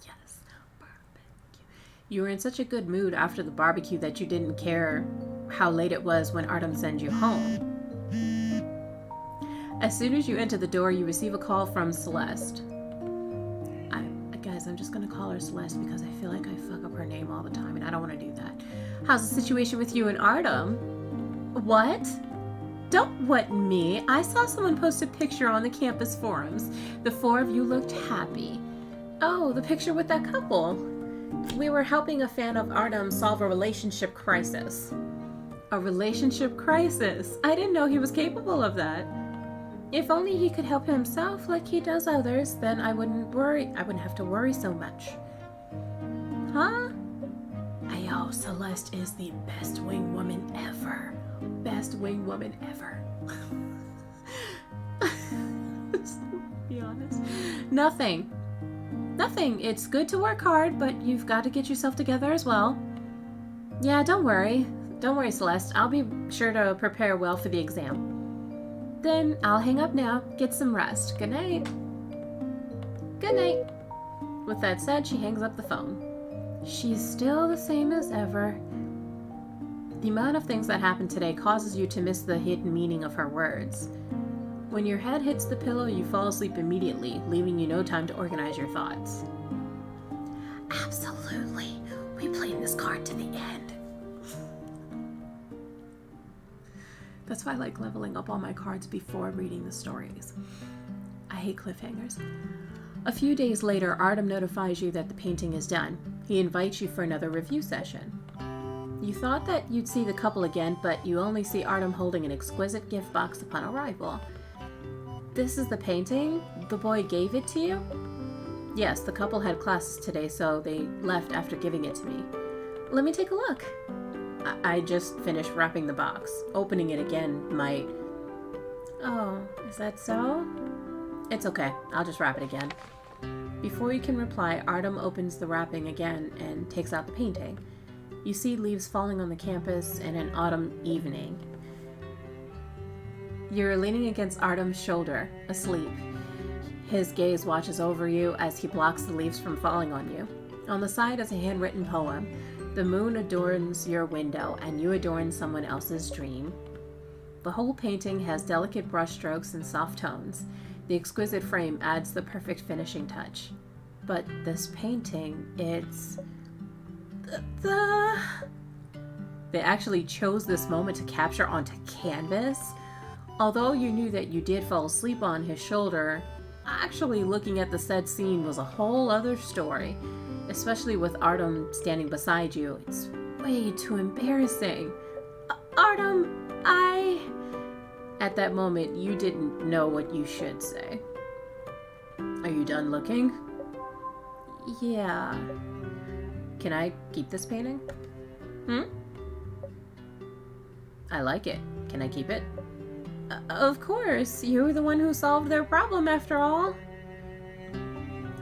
Yes, barbecue. You were in such a good mood after the barbecue that you didn't care how late it was when Artem sent you home. As soon as you enter the door, you receive a call from Celeste. Guys, I'm just going to call her Celeste because I feel like I fuck up her name all the time and I don't want to do that. How's the situation with you and Artem? What? Don't what me? I saw someone post a picture on the campus forums. The four of you looked happy. Oh, the picture with that couple. We were helping a fan of Artem solve a relationship crisis. A relationship crisis? I didn't know he was capable of that. If only he could help himself like he does others, then I wouldn't have to worry so much. Huh? Ayo, Celeste is the best wing woman ever. Best wing woman ever. Be honest. Nothing. It's good to work hard, but you've got to get yourself together as well. Yeah, don't worry. Don't worry, Celeste. I'll be sure to prepare well for the exam. Then I'll hang up now. Get some rest. Good night. Good night. With that said, she hangs up the phone. She's still the same as ever. The amount of things that happened today causes you to miss the hidden meaning of her words. When your head hits the pillow, you fall asleep immediately, leaving you no time to organize your thoughts. Absolutely. We played this card to the end. That's why I like leveling up all my cards before reading the stories. I hate cliffhangers. A few days later, Artem notifies you that the painting is done. He invites you for another review session. You thought that you'd see the couple again, but you only see Artem holding an exquisite gift box upon arrival. This is the painting? The boy gave it to you? Yes, the couple had classes today, so they left after giving it to me. Let me take a look. I just finished wrapping the box. Opening it again might... Oh, is that so? It's okay. I'll just wrap it again. Before you can reply, Artem opens the wrapping again and takes out the painting. You see leaves falling on the campus in an autumn evening. You're leaning against Artem's shoulder, asleep. His gaze watches over you as he blocks the leaves from falling on you. On the side is a handwritten poem. The moon adorns your window, and you adorn someone else's dream. The whole painting has delicate brushstrokes and soft tones. The exquisite frame adds the perfect finishing touch. But this painting, it's... They actually chose this moment to capture onto canvas. Although you knew that you did fall asleep on his shoulder, actually looking at the said scene was a whole other story. Especially with Artem standing beside you. It's way too embarrassing. Artem, At that moment, you didn't know what you should say. Are you done looking? Yeah. Can I keep this painting? I like it. Can I keep it? Of course. You're the one who solved their problem after all.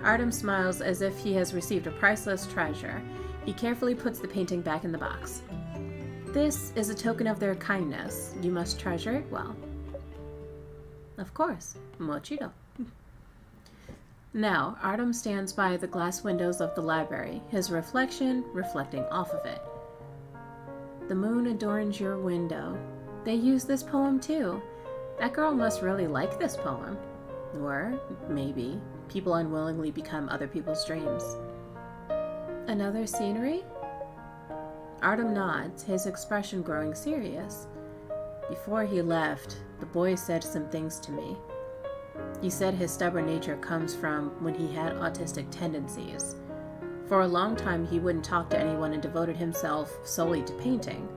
Artem smiles as if he has received a priceless treasure. He carefully puts the painting back in the box. This is a token of their kindness. You must treasure it well. Of course. Mochito. Now, Artem stands by the glass windows of the library, his reflection reflecting off of it. The moon adorns your window. They use this poem too. That girl must really like this poem. Or, maybe, people unwillingly become other people's dreams. Another scenery? Artem nods, his expression growing serious. Before he left, the boy said some things to me. He said his stubborn nature comes from when he had autistic tendencies. For a long time, he wouldn't talk to anyone and devoted himself solely to painting.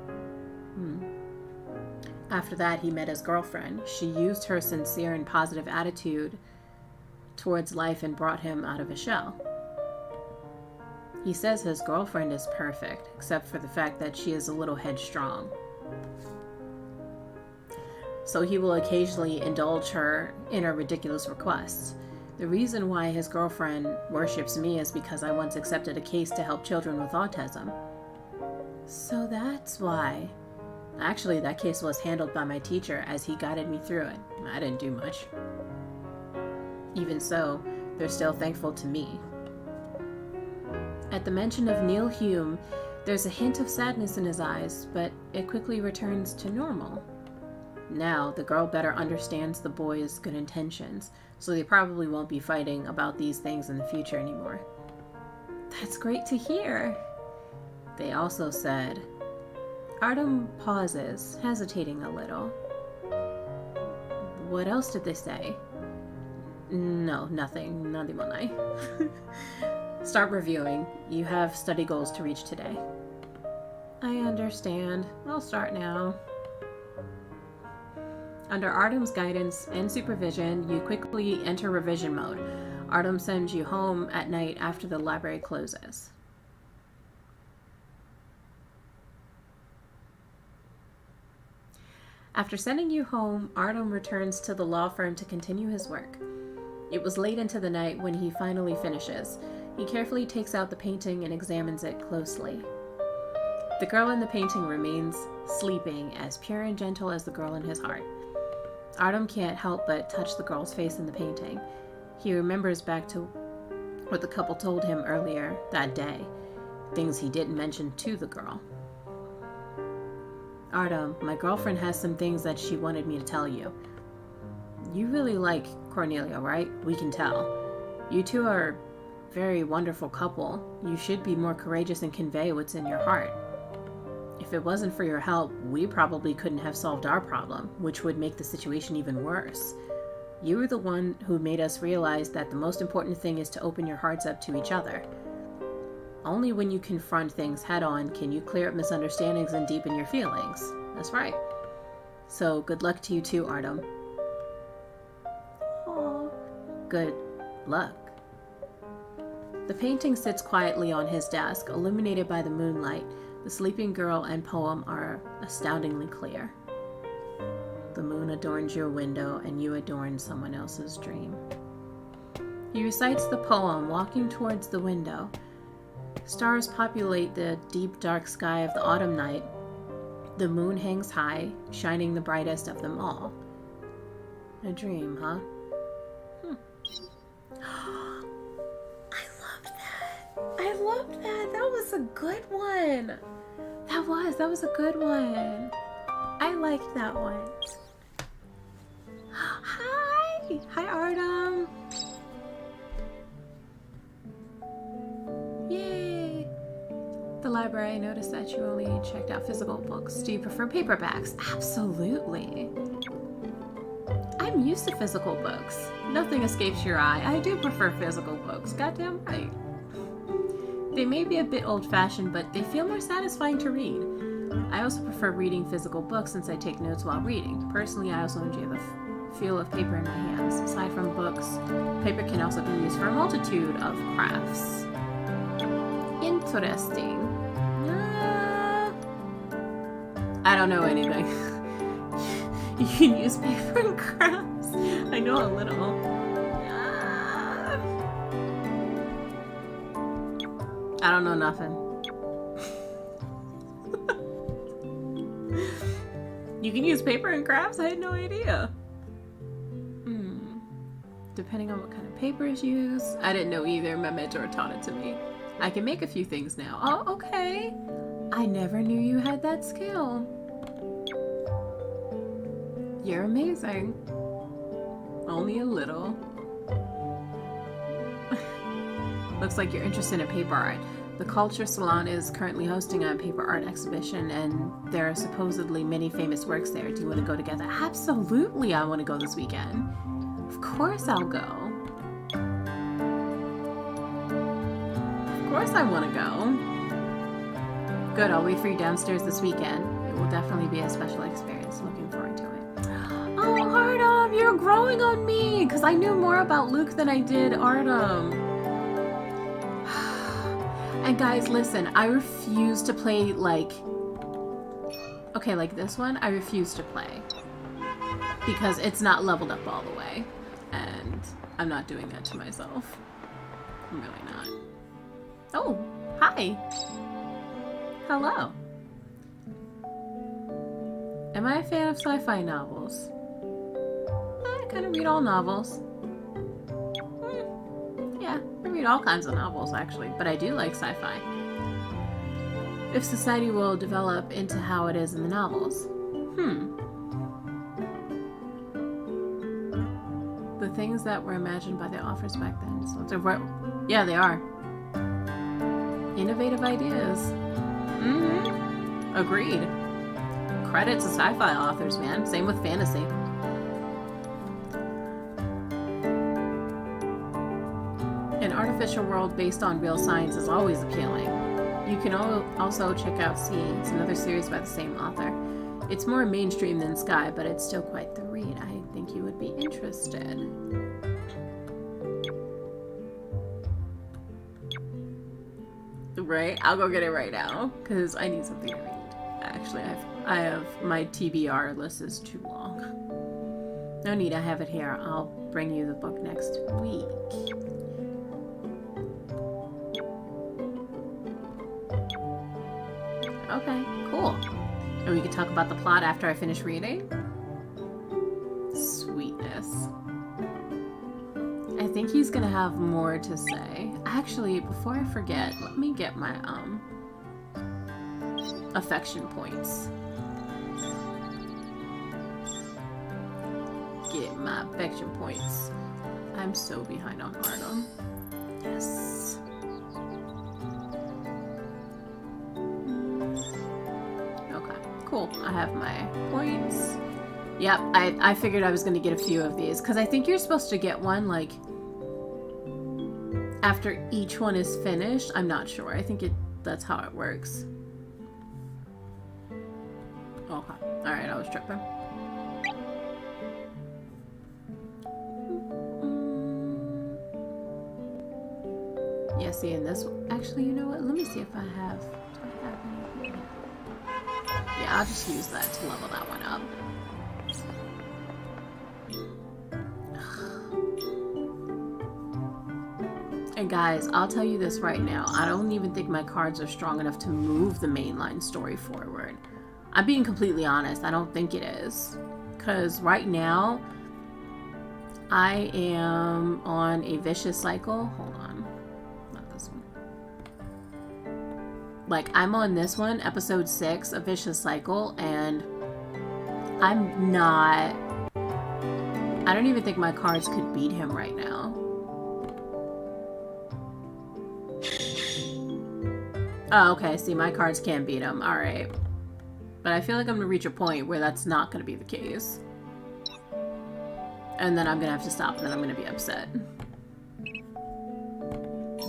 After that, he met his girlfriend. She used her sincere and positive attitude towards life and brought him out of his shell. He says his girlfriend is perfect, except for the fact that she is a little headstrong. So he will occasionally indulge her in her ridiculous requests. The reason why his girlfriend worships me is because I once accepted a case to help children with autism. So that's why. Actually, that case was handled by my teacher as he guided me through it. I didn't do much. Even so, they're still thankful to me. At the mention of Neil Hume, there's a hint of sadness in his eyes, but it quickly returns to normal. Now, the girl better understands the boy's good intentions, so they probably won't be fighting about these things in the future anymore. That's great to hear. They also said... Artem pauses, hesitating a little. What else did they say? No, nothing. Nadimonai. Start reviewing. You have study goals to reach today. I understand. I'll start now. Under Artem's guidance and supervision, you quickly enter revision mode. Artem sends you home at night after the library closes. After sending you home, Artem returns to the law firm to continue his work. It was late into the night when he finally finishes. He carefully takes out the painting and examines it closely. The girl in the painting remains sleeping, as pure and gentle as the girl in his heart. Artem can't help but touch the girl's face in the painting. He remembers back to what the couple told him earlier that day, things he didn't mention to the girl. Artem, my girlfriend has some things that she wanted me to tell you. You really like Cornelia, right? We can tell. You two are a very wonderful couple. You should be more courageous and convey what's in your heart. If it wasn't for your help, we probably couldn't have solved our problem, which would make the situation even worse. You were the one who made us realize that the most important thing is to open your hearts up to each other. Only when you confront things head on can you clear up misunderstandings and deepen your feelings. That's right. So good luck to you too, Artem. Aww. Good luck. The painting sits quietly on his desk, illuminated by the moonlight. The sleeping girl and poem are astoundingly clear. The moon adorns your window, and you adorn someone else's dream. He recites the poem, walking towards the window. Stars populate the deep, dark sky of the autumn night. The moon hangs high, shining the brightest of them all. A dream, huh? I loved that. I loved that. That was a good one. That was a good one. I liked that one. Hi! Hi, Artem! Yay! The library, I noticed that you only checked out physical books. Do you prefer paperbacks? Absolutely! I'm used to physical books. Nothing escapes your eye. I do prefer physical books. Goddamn right. They may be a bit old-fashioned, but they feel more satisfying to read. I also prefer reading physical books since I take notes while reading. Personally, I also enjoy the feel of paper in my hands. Aside from books, paper can also be used for a multitude of crafts. Interesting. I don't know anything. You can use paper and crafts. I know a little. I don't know nothing. You can use paper and crafts? I had no idea. Depending on what kind of paper is used. I didn't know either. My mentor taught it to me. I can make a few things now. Oh, okay. I never knew you had that skill. You're amazing. Only a little. Looks like you're interested in paper art. The Culture Salon is currently hosting a paper art exhibition, and there are supposedly many famous works there. Do you want to go together? Absolutely, I want to go this weekend. Of course I'll go. Of course I want to go. Good, I'll wait for you downstairs this weekend. It will definitely be a special experience. Looking forward to it. Oh, Artem, you're growing on me! Because I knew more about Luke than I did Artem. And guys, listen, I refuse to play, like... Okay, like this one, I refuse to play. Because it's not leveled up all the way. And I'm not doing that to myself. I'm really not. Oh, hi! Hello. Am I a fan of sci-fi novels? I kind of read all novels. Yeah, I read all kinds of novels, actually, but I do like sci-fi. If society will develop into how it is in the novels. The things that were imagined by the authors back then. So yeah, they are. Innovative ideas. Agreed. Credit to sci-fi authors, man. Same with fantasy. An artificial world based on real science is always appealing. You can also check out C. It's another series by the same author. It's more mainstream than Sky, but it's still quite the read. I think you would be interested. Right? I'll go get it right now, because I need something to read. Actually, I have my TBR list is too long. No need, I have it here. I'll bring you the book next week. Okay, cool. And we can talk about the plot after I finish reading? Sweetness. I think he's gonna have more to say. Actually, before I forget, let me get my, affection points. Get my affection points. I'm so behind on Artem. Yes. Okay, cool. I have my points. Yep, I figured I was going to get a few of these. Because I think you're supposed to get one, like, after each one is finished. I'm not sure. I think that's how it works. Okay. Alright, I was tripping. Yeah, see, in this one, actually, you know what? Let me see if I have. Do I have any? Yeah, I'll just use that to level that one up. And guys, I'll tell you this right now. I don't even think my cards are strong enough to move the mainline story forward. I'm being completely honest. I don't think it is. Because right now, I am on a vicious cycle. Hold on. Not this one. Like, I'm on this one, episode 6, a vicious cycle, and I'm not... I don't even think my cards could beat him right now. Oh, okay. See, my cards can't beat him. Alright. But I feel like I'm going to reach a point where that's not going to be the case. And then I'm going to have to stop, and then I'm going to be upset.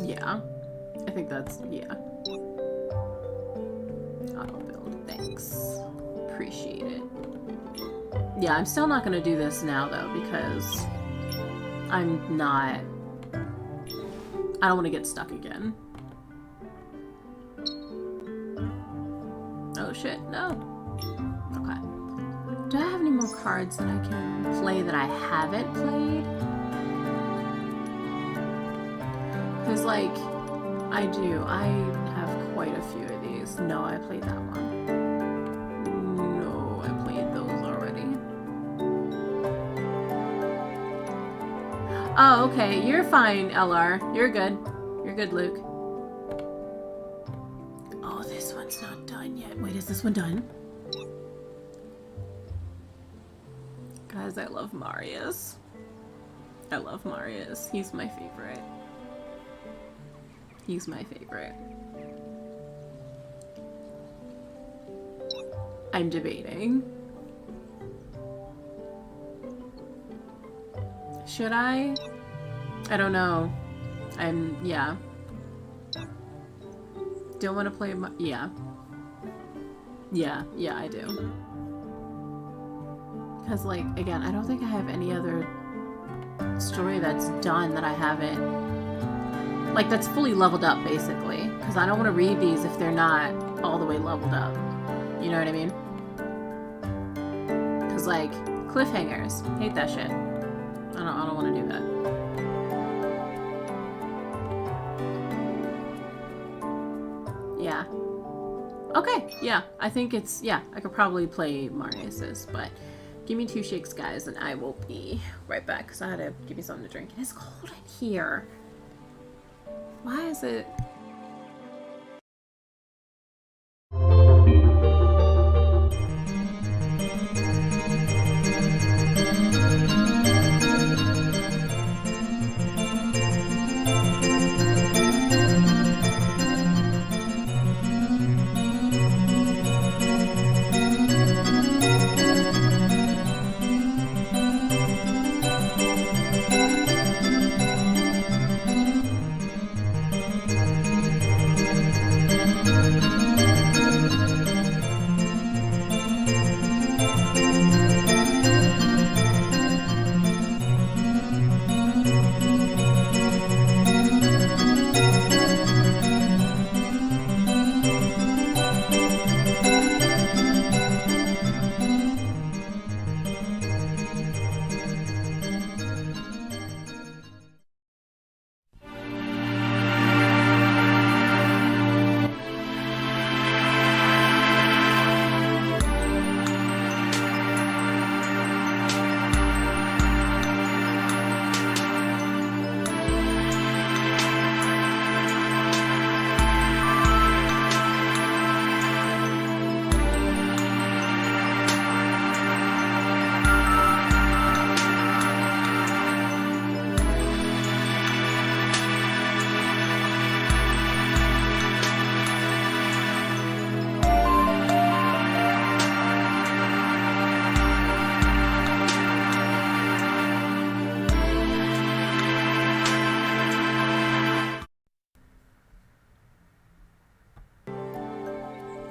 Yeah. I think that's... yeah. Auto build. Thanks. Appreciate it. Yeah, I'm still not going to do this now, though, because I'm not... I don't want to get stuck again. Oh shit, no. Okay. Do I have any more cards that I can play that I haven't played? Because, like, I do. I have quite a few of these. No, I played that one. No, I played those already. Oh, okay. You're fine, LR. You're good. You're good, Luke. Oh, this one's not done yet. Wait, is this one done? Guys, I love Marius. I love Marius. He's my favorite. He's my favorite. I'm debating. Should I? I don't know. Yeah. Don't want to play yeah. Yeah, I do. Because, like, again, I don't think I have any other story that's done that I haven't... like, that's fully leveled up, basically. Because I don't want to read these if they're not all the way leveled up. You know what I mean? Because, like, cliffhangers. Hate that shit. I don't want to do that. Yeah. Okay, yeah. I think it's... yeah, I could probably play Marius's, but... give me 2 shakes, guys, and I will be right back, because I had to give me something to drink. It's cold in here. Why is it...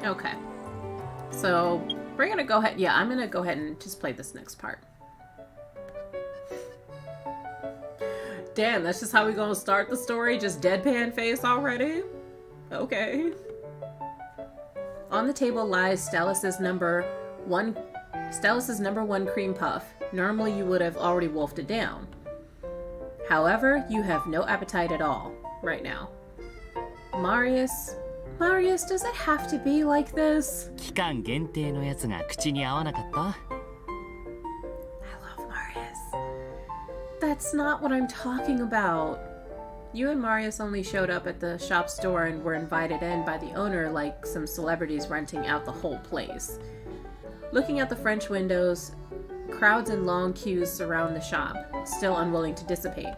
Okay. So we're gonna go ahead. Yeah, I'm gonna go ahead and just play this next part. Damn, that's just how we gonna start the story? Just deadpan face already? Okay. On the table lies Stellis's number one cream puff. Normally you would have already wolfed it down. However, you have no appetite at all right now. Marius, does it have to be like this? 期間限定のやつが口に合わなかった? I love Marius. That's not what I'm talking about. You and Marius only showed up at the shop's door and were invited in by the owner like some celebrities renting out the whole place. Looking out the French windows, crowds in long queues surround the shop, still unwilling to dissipate.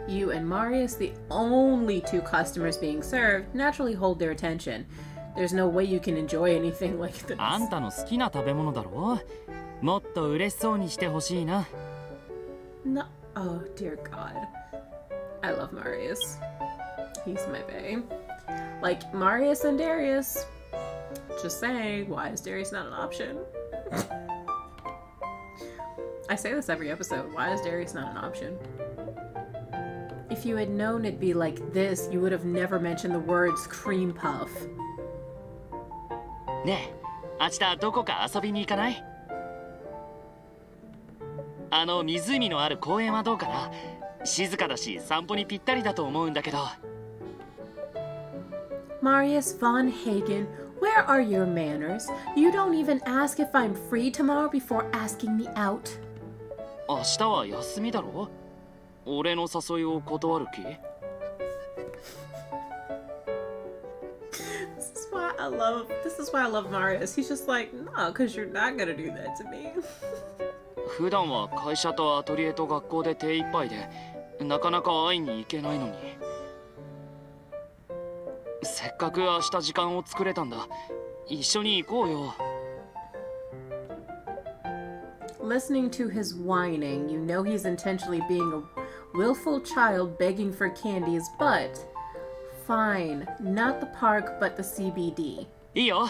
You and Marius, the only two customers being served, naturally hold their attention. There's no way you can enjoy anything like this. あんたの好きな食べ物だろ? もっと嬉しそうにしてほしいな. No, oh dear God. I love Marius. He's my bae. Like Marius and Darius. Just saying, why is Darius not an option? I say this every episode. Why is Darius not an option? If you had known it'd be like this, you would have never mentioned the words cream puff. ねえ、明日どこか遊びに行かない？あの湖のある公園はどうかな？静かだし散歩にぴったりだと思うんだけど。Marius von Hagen, where are your manners? You don't even ask if I'm free tomorrow before asking me out. 明日は休みだろ？俺の誘いを断る気？ This is why I love Marius. He's just like, no, because you're not gonna do that to me. 普段は会社とアトリエと学校で手一杯でなかなか会いに行けないのに。せっかく明日時間を作れたんだ。一緒に行こうよ。Listening to his whining, you know he's intentionally being a willful child begging for candies, but fine, not the park, but the CBD. いいよ。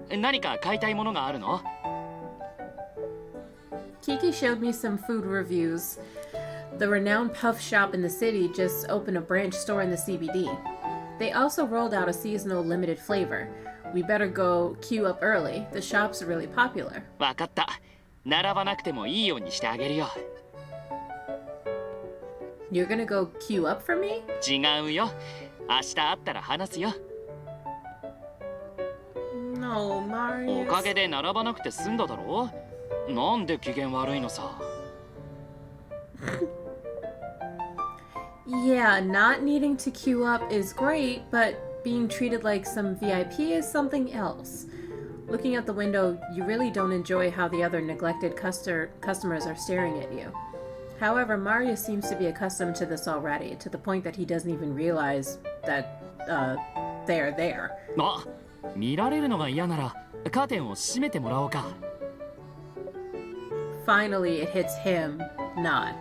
何か買いたいものがあるの？ Kiki showed me some food reviews. The renowned puff shop in the city just opened a branch store in the CBD. They also rolled out a seasonal limited flavor. We better go queue up early. The shop's really popular. わかった。並ばなくてもいいようにしてあげるよ。You're gonna go queue up for me? 違うよ。明日会ったら話すよ。No, Marius. おかげで並ばなくて済んだだろ？なんで機嫌悪いのさ。Yeah, not needing to queue up is great, but being treated like some VIP is something else. Looking out the window, you really don't enjoy how the other neglected customers are staring at you. However, Marius seems to be accustomed to this already, to the point that he doesn't even realize that they're there. あ、見られるのが嫌ならカーテンを閉めてもらおうか。Finally, it hits him, not.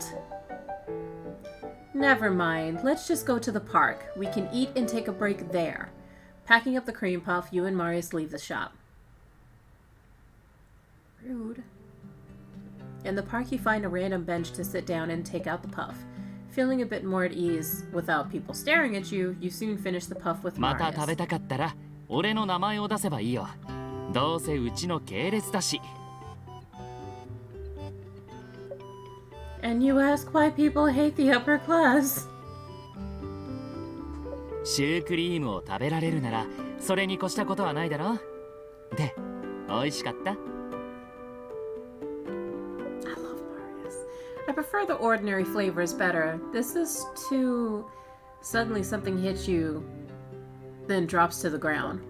Never mind, let's just go to the park. We can eat and take a break there. Packing up the cream puff, you and Marius leave the shop. Rude. In the park, you find a random bench to sit down and take out the puff. Feeling a bit more at ease without people staring at you, you soon finish the puff with また Marius. 食べたかったら俺の名前を出せばいいよ。どうせうちの系列だし。And you ask why people hate the upper class. シュークリームを食べられるならそれに越したことはないだろ。で、美味しかった？ I love Marius. I prefer the ordinary flavors better. This is too... Suddenly something hits you, then drops to the ground.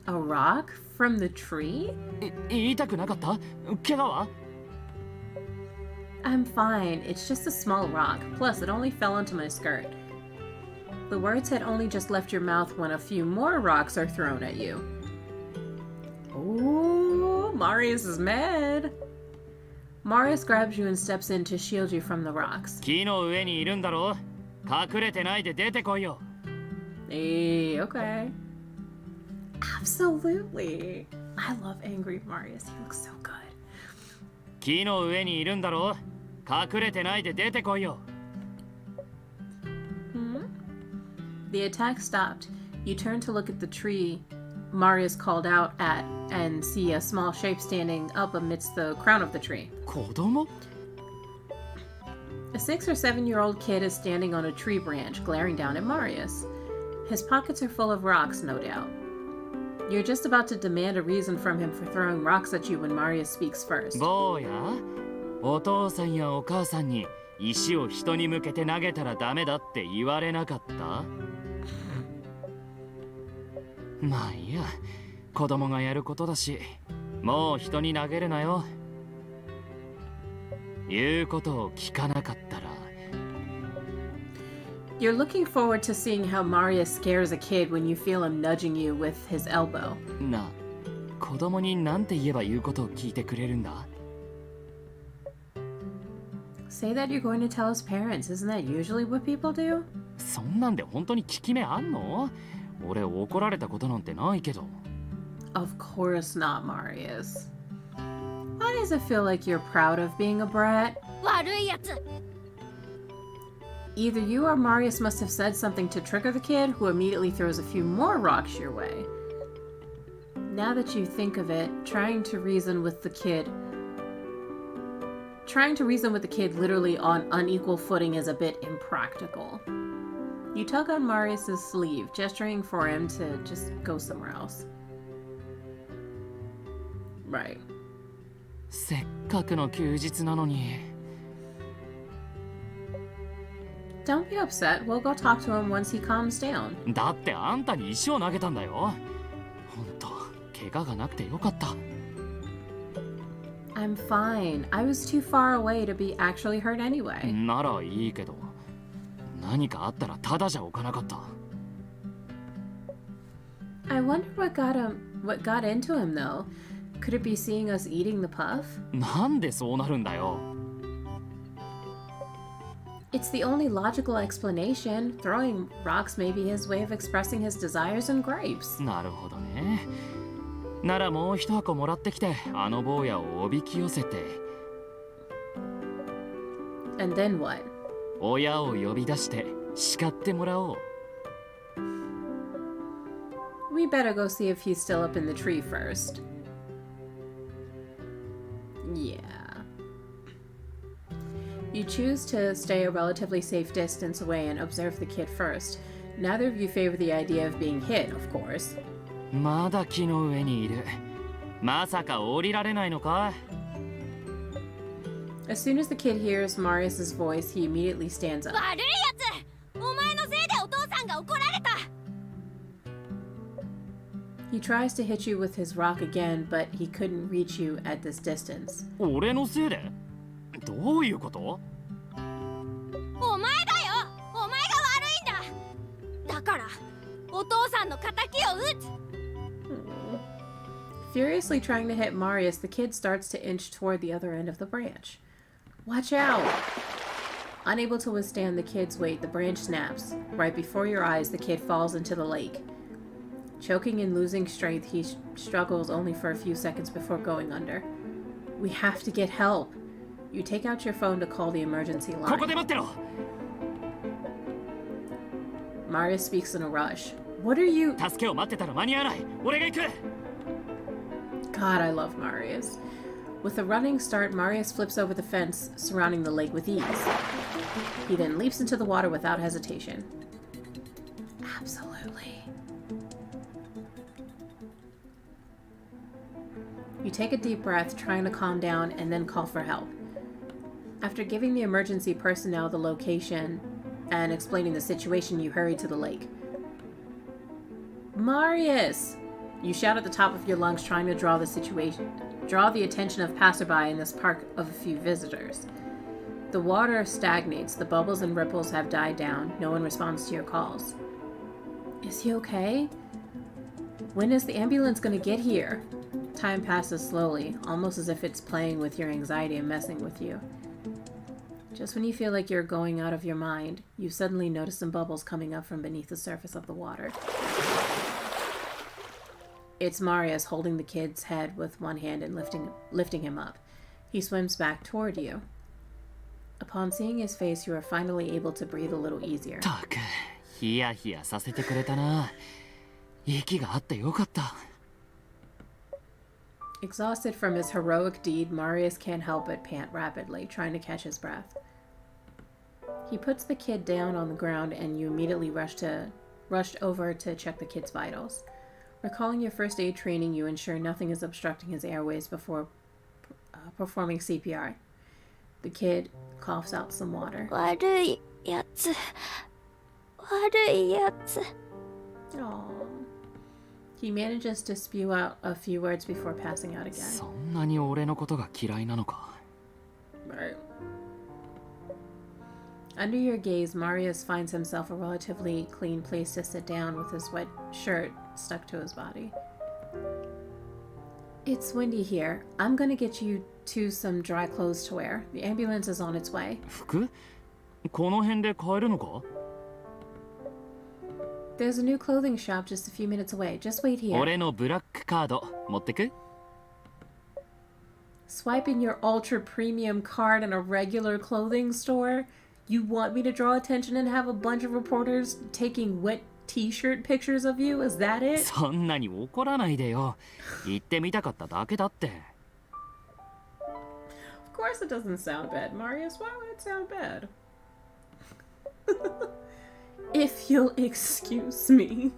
A rock from the tree? 痛くなかった？怪我は？ I'm fine. It's just a small rock. Plus, it only fell onto my skirt. The words had only just left your mouth when a few more rocks are thrown at you. Ooh, Marius is mad. Marius grabs you and steps in to shield you from the rocks. 木の上にいるんだろ？隠れてないで出てこいよ。Hey, okay. Absolutely. I love angry Marius. He looks so good. 木の上にいるんだろ。隠れてないで出てこいよ。The attack stopped. You turn to look at the tree Marius called out at and see a small shape standing up amidst the crown of the tree. 子供? A 6 or 7-year-old kid is standing on a tree branch, glaring down at Marius. His pockets are full of rocks, no doubt. You're just about to demand a reason from him for throwing rocks at you when Marius speaks first. 坊や、お父さんやお母さんに石を人に向けて投げたらダメだって言われなかった？まあいいや、子供がやることだし、もう人に投げるなよ。言うことを聞かなかったら。You're looking forward to seeing how Marius scares a kid when you feel him nudging you with his elbow. な、子供になんて言えば言うことを聞いてくれるんだ？ Say that you're going to tell his parents. Isn't that usually what people do? そんなんで本当に効き目あんの？俺怒られたことなんてないけど。Of course not, Marius. Why does it feel like you're proud of being a brat? 悪いやつ。 Either you or Marius must have said something to trigger the kid, who immediately throws a few more rocks your way. Now that you think of it, trying to reason with the kid literally on unequal footing is a bit impractical. You tug on Marius's sleeve, gesturing for him to just go somewhere else. Right. せっかくの休日なのに。Don't be upset. We'll go talk to him once he calms down. だってあんたに石を投げたんだよ。ほんと、怪我がなくてよかった。I'm fine. I was too far away to be actually hurt anyway. ならいいけど、何かあったらただじゃ置かなかった。I wonder what got into him though. Could it be seeing us eating the puff? なんでそうなるんだよ。It's the only logical explanation. Throwing rocks may be his way of expressing his desires and gripes. なるほどね。ならもう一箱もらってきて、あの坊やをおびき寄せて。And then what? 親を呼び出して叱ってもらおう。We better go see if he's still up in the tree first. Yeah. You choose to stay a relatively safe distance away and observe the kid first. Neither of you favor the idea of being hit, of course. まだ木の上にいる。まさか降りられないのか？ As soon as the kid hears Marius's voice, he immediately stands up. 悪いやつ。お前のせいでお父さんが怒られた。 He tries to hit you with his rock again, but he couldn't reach you at this distance. 俺のせいで？どういうこと？お前だよ。お前が悪いんだ。だからお父さんの仇を撃つ。Furiously trying to hit Marius, the kid starts to inch toward the other end of the branch. Watch out! Unable to withstand the kid's weight, the branch snaps. Right before your eyes, the kid falls into the lake. Choking and losing strength, he struggles only for a few seconds before going under. We have to get help. You take out your phone to call the emergency ここで line. 待ってろ。 Marius speaks in a rush. What are you... 助けを待ってたら間に合わない。俺が行く。 God, I love Marius. With a running start, Marius flips over the fence surrounding the lake with ease. He then leaps into the water without hesitation. Absolutely. You take a deep breath, trying to calm down, and then call for help. After giving the emergency personnel the location and explaining the situation, you hurry to the lake. Marius! You shout at the top of your lungs, trying to draw the attention of passerby in this park of a few visitors. The water stagnates, the bubbles and ripples have died down. No one responds to your calls. Is he okay? When is the ambulance gonna get here? Time passes slowly, almost as if it's playing with your anxiety and messing with you. Just when you feel like you're going out of your mind, you suddenly notice some bubbles coming up from beneath the surface of the water. It's Marius holding the kid's head with one hand and lifting him up. He swims back toward you. Upon seeing his face, you are finally able to breathe a little easier. たく、ヒヤヒヤさせてくれたな。息があってよかった。Exhausted from his heroic deed, Marius can't help but pant rapidly, trying to catch his breath. He puts the kid down on the ground and you immediately rushed over to check the kid's vitals. Recalling your first aid training, you ensure nothing is obstructing his airways before performing CPR. The kid coughs out some water. 悪いやつ。悪いやつ。 Aww. He manages to spew out a few words before passing out again. そんなに俺のことが嫌いなのか。Right. Under your gaze, Marius finds himself a relatively clean place to sit down with his wet shirt stuck to his body. It's windy here. I'm gonna get you to some dry clothes to wear. The ambulance is on its way. 服？この辺で買えるのか？ There's a new clothing shop just a few minutes away. Just wait here. 俺のブラックカード持ってく？ Swiping your ultra premium card in a regular clothing store? You want me to draw attention and have a bunch of reporters taking wet t-shirt pictures of you? Is that it? そんなに怒らないでよ。言ってみたかっただけだって。Of course it doesn't sound bad, Marius. Why would it sound bad? If you'll excuse me.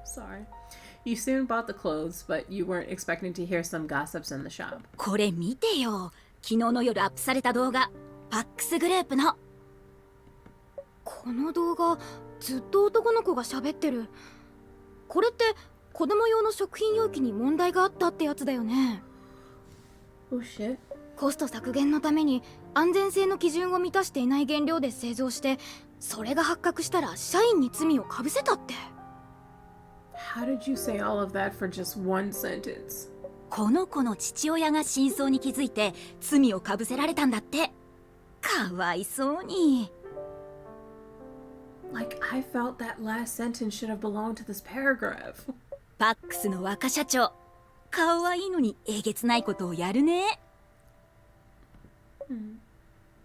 Sorry. You soon bought the clothes, but you weren't expecting to hear some gossips in the shop. これ見てよ。昨日の夜アップされた動画。パックスグループの。この動画、ずっと男の子が喋ってる。これって子供用の食品容器に問題があったってやつだよね。Oh shit. コスト削減のために安全性の基準を満たしていない原料で製造して、それが発覚したら社員に罪をかぶせたって。How did you say all of that for just one sentence? この子の父親が真相に気づいて罪をかぶせられたんだって。かわいそうに。Like, I felt that last sentence should have belonged to this paragraph. パックスの若社長。かわいいのにえげつないことをやるね。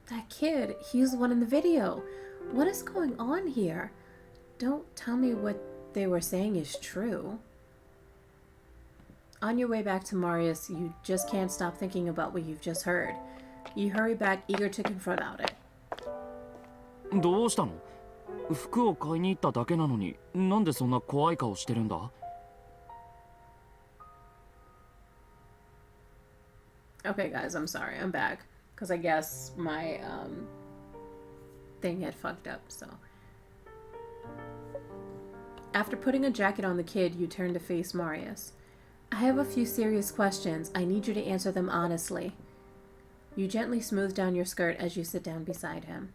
That kid, he's the one in the video. What is going on here? Don't tell me what they were saying is true. On your way back to Marius, you just can't stop thinking about what you've just heard. You hurry back, eager to confront about it. どうしたの？服を買いに行っただけなのに、なんでそんな怖い顔してるんだ？ Okay, guys, I'm sorry. I'm back. Because I guess my thing had fucked up, so. After putting a jacket on the kid, you turn to face Marius. I have a few serious questions. I need you to answer them honestly. You gently smooth down your skirt as you sit down beside him.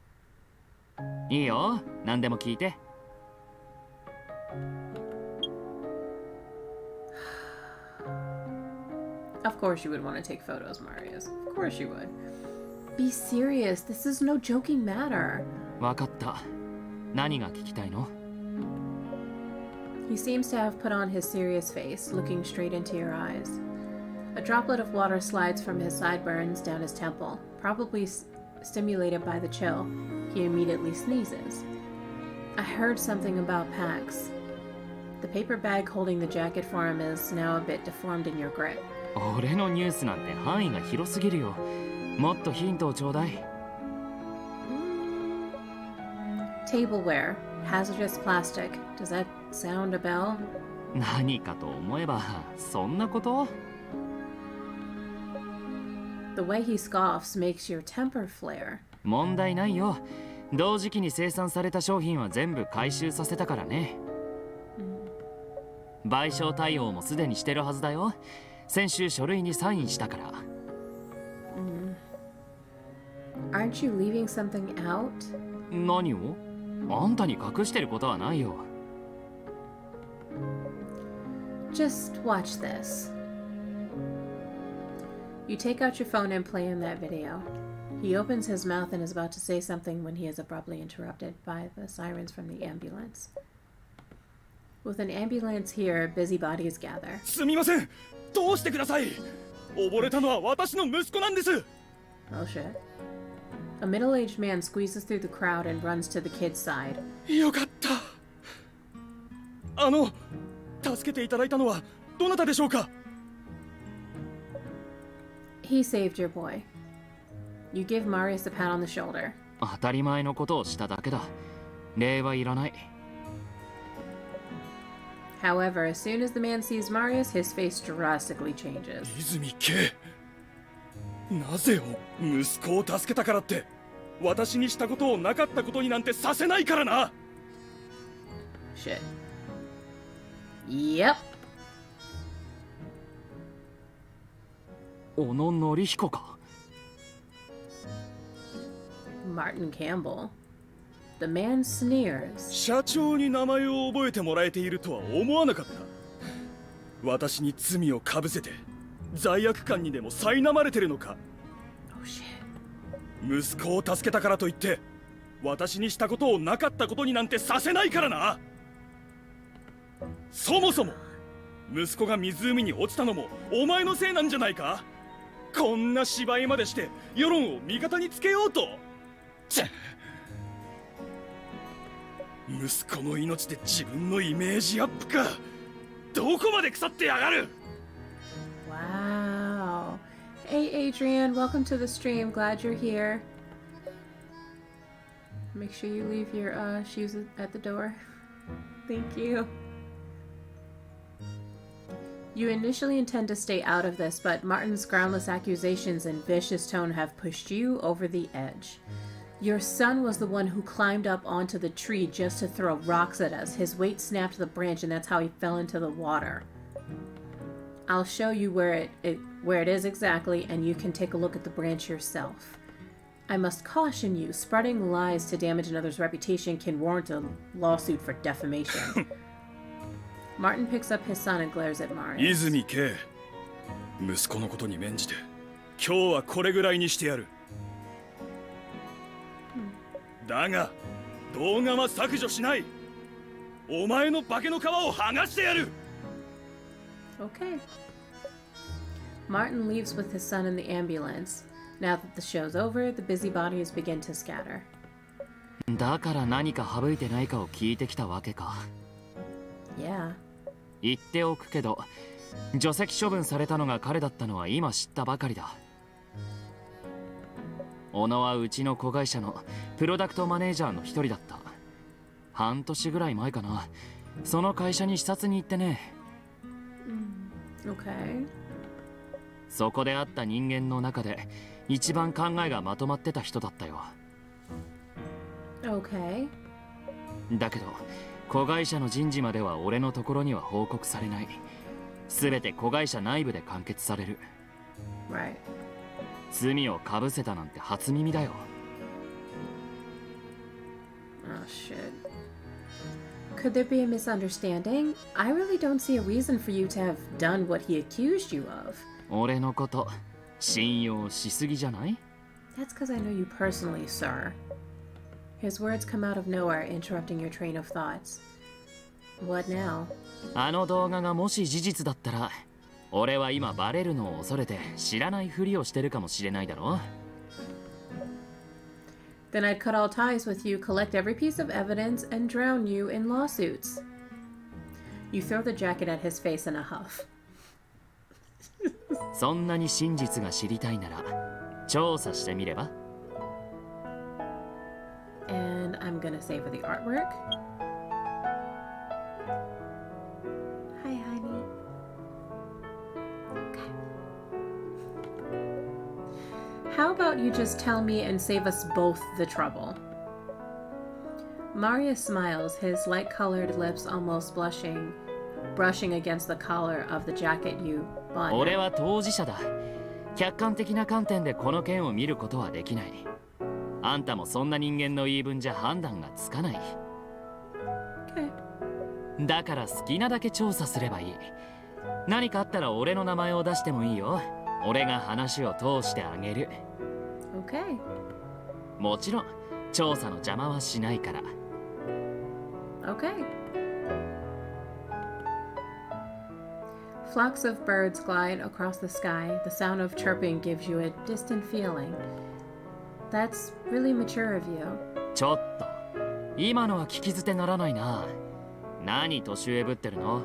いいよ、何でも聞いて。Of course you would want to take photos, Marius. Of course you would. Be serious. This is no joking matter. わかった。何が聞きたいの？ He seems to have put on his serious face, looking straight into your eyes. A droplet of water slides from his sideburns down his temple, probably stimulated by the chill. He immediately sneezes. I heard something about packs. The paper bag holding the jacket for him is now a bit deformed in your grip. 俺のニュースなんて範囲が広すぎるよ。もっとヒントをちょうだい。Tableware, hazardous plastic. Does that sound a bell? 何かと思えば、そんなこと？ The way he scoffs makes your temper flare. 問題ないよ。同時期に生産された商品は全部回収させたからね。賠償対応もすでにしてるはずだよ。先週書類にサインしたから。Aren't you leaving something out? 何を？あんたに隠してることはないよ。Just watch this. You take out your phone and play him that video. He opens his mouth and is about to say something when he is abruptly interrupted by the sirens from the ambulance. With an ambulance here, busybodies gather. すみません、どうしてください。溺れたのは私の息子なんです。 Oh shit. A middle-aged man squeezes through the crowd and runs to the kid's side. よかった。助けていただいたのはどなたでしょうか。 He saved your boy. You give Marius a pat on the shoulder. 当たり前のことをしただけだ。礼はいらない。 However, as soon as the man sees Marius, his face drastically changes. 泉圭、なぜよ。息子を助けたからって私にしたことをなかったことになんてさせないからな。 Shit. Yep. 小野則彦か。 Martin Campbell. The man sneers. 社長に名前を覚えてもらえているとは思わなかった。私に罪をかぶせて罪悪感にでも苛まれてるのか。 Oh shit. 息子を助けたからといって私にしたことをなかったことになんてさせないからな。そもそも息子が湖に落ちたのもお前のせいなんじゃないか。こんな芝居までして世論を味方につけようと。息子の命で自分のイメージアップか。どこまで腐ってやがる。 Wow. Hey Adrian, welcome to the stream. Glad you're here. Make sure you leave your shoes at the door. Thank you. You initially intend to stay out of this, but Martin's groundless accusations and vicious tone have pushed you over the edge. Your son was the one who climbed up onto the tree just to throw rocks at us. His weight snapped the branch, and that's how he fell into the water. I'll show you where it is exactly, and you can take a look at the branch yourself. I must caution you, spreading lies to damage another's reputation can warrant a lawsuit for defamation. Martin picks up his son and glares at Marius. 泉圭、息子のことに免じて今日はこれぐらいにしてやる。だが動画は削除しない。お前の化けの皮を剥がしてやる。 Okay. Martin leaves with his son in the ambulance. Now that the show's over, the busybodies begin to scatter. だから何か省いてないかを聞いてきたわけか。 Yeah. 言っておくけど、除籍処分されたのが彼だったのは今知ったばかりだ。小野はうちの子会社のプロダクトマネージャーの一人だった。半年ぐらい前かな。その会社に視察に行ってね。Okay. そこで会った人間の中で一番考えがまとまってた人だったよ。 Okay. だけど子会社の人事までは俺のところには報告されない。すべて子会社内部で完結される。 Right. 罪をかぶせたなんて初耳だよ。 Oh shit. Could there be a misunderstanding? I really don't see a reason for you to have done what he accused you of. 俺のこと信用しすぎじゃない？ That's because I know you personally, sir. His words come out of nowhere, interrupting your train of thoughts. What now? あの動画がもし事実だったら、俺は今バレるのを恐れて知らないふりをしてるかもしれないだろ。 Then I'd cut all ties with you, collect every piece of evidence, and drown you in lawsuits. You throw the jacket at his face in a huff. そんなに真実が知りたいなら調査してみれば。 And I'm gonna savor the artwork. Hi, honey. Okay. How about you just tell me and save us both the trouble? Maria smiles, his light-colored lips almost brushing against the collar of the jacket you bought. 俺は当事者だ。客観的な観点でこの件を見ることはできない。あんたもそんな人間の言い分じゃ判断がつかない。 Okay. だから好きなだけ調査すればいい。何かあったら俺の名前を出してもいいよ。俺が話を通してあげる。 Okay. もちろん調査の邪魔はしないから。 Okay. Flocks of birds glide across the sky. The sound of chirping gives you a distant feeling. That's really mature of you. ちょっと今のは聞き捨てならないな。何年上ぶってるの？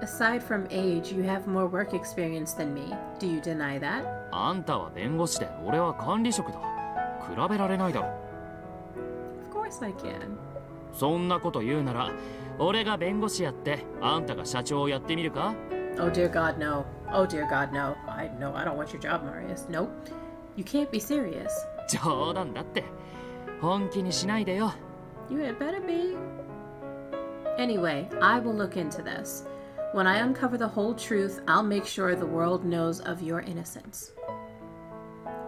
Aside from age, you have more work experience than me. Do you deny that? あんたは弁護士で俺は管理職だ。比べられないだろ。 Of course I can. そんなこと言うなら俺が弁護士やってあんたが社長をやってみるか？ Oh dear God, no. Oh dear God, no. I don't want your job, Marius. Nope. You can't be serious. 冗談だって。本気にしないでよ。 You had better be. Anyway, I will look into this. When I uncover the whole truth, I'll make sure the world knows of your innocence.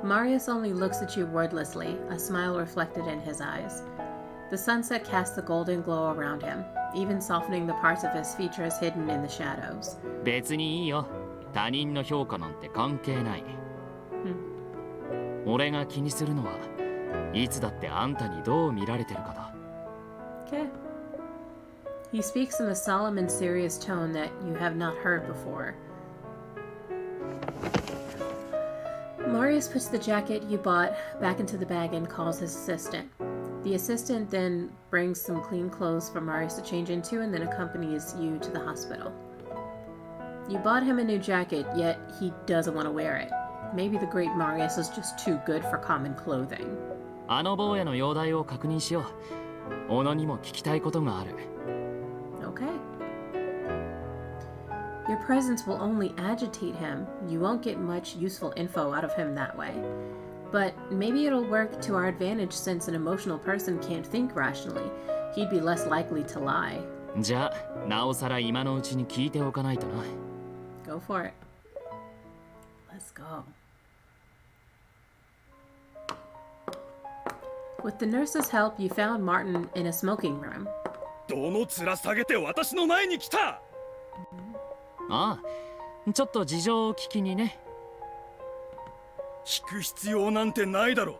Marius only looks at you wordlessly, a smile reflected in his eyes. The sunset casts a golden glow around him, even softening the parts of his features hidden in the shadows. 別にいいよ。他人の評価なんて関係ない。俺が気にするのはいつだってあんたにどう見られてるかだ。 Okay. He speaks in a solemn and serious tone that you have not heard before. Marius puts the jacket you bought back into the bag and calls his assistant. The assistant then brings some clean clothes for Marius to change into and then accompanies you to the hospital. You bought him a new jacket, yet he doesn't want to wear it. Maybe the great Marius is just too good for common clothing. あの坊やの容体を確認しよう。小野にも聞きたいことがある。 Okay. Your presence will only agitate him. You won't get much useful info out of him that way. But maybe it'll work to our advantage since an emotional person can't think rationally. He'd be less likely to lie. じゃあなおさら今のうちに聞いておかないとな。 Go for it. Let's go. With the nurse's help, you found Martin in a smoking room. どの面下げて私の前に来た。ああ、ちょっと事情を聞きにね。聞く必要なんてないだろう。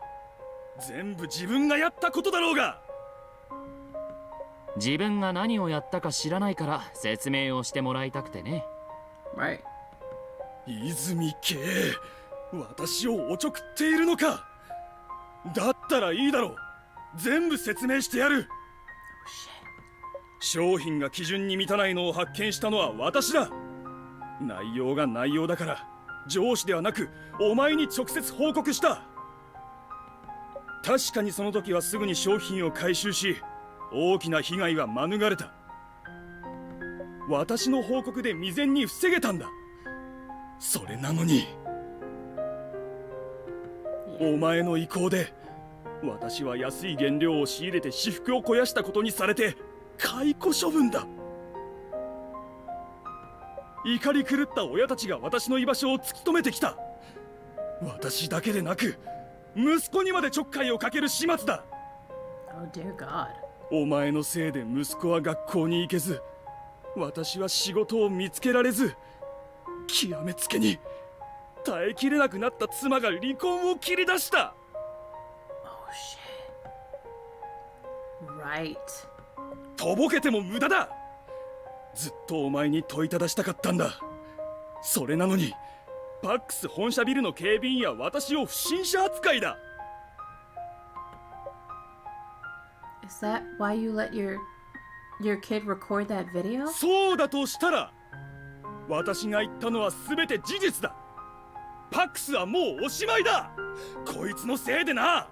全部自分がやったことだろうが。自分が何をやったか知らないから説明をしてもらいたくてね。Right. 泉圭、私をおちょくっているのか。だったらいいだろう。全部説明してやる。商品が基準に満たないのを発見したのは私だ。内容が内容だから上司ではなくお前に直接報告した。確かにその時はすぐに商品を回収し大きな被害は免れた。私の報告で未然に防げたんだ。それなのにお前の意向で私は安い原料を仕入れて私腹を肥やしたことにされて解雇処分だ。怒り狂った親たちが私の居場所を突き止めてきた。私だけでなく息子にまでちょっかいをかける始末だ。 Oh dear God. お前のせいで息子は学校に行けず私は仕事を見つけられず極めつけに耐えきれなくなった妻が離婚を切り出した。 Oh shit. Right. とぼけても無駄だ。ずっとお前に問いただしたかったんだ。それなのにパックス本社ビルの警備員や私を不審者扱いだ。 Is that why you let your kid record that video? そうだとしたら私が言ったのは全て事実だ。パックスはもうおしまいだ。こいつのせいでな。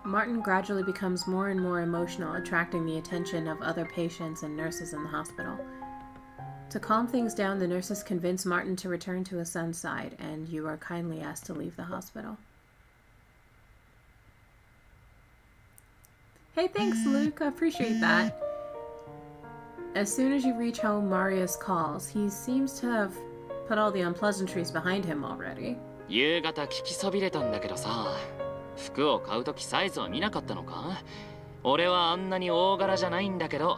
Martin gradually becomes more and more emotional, attracting the attention of other patients and nurses in the hospital. To calm things down, the nurses convince Martin to return to his son's side, and you are kindly asked to leave the hospital. Hey, thanks, Luke. I appreciate that. As soon as you reach home, Marius calls. He seems to have put all the unpleasantries behind him already. 夕方聞きそびれたんだけどさ、服を買うときサイズを見なかったのか？俺はあんなに大柄じゃないんだけど。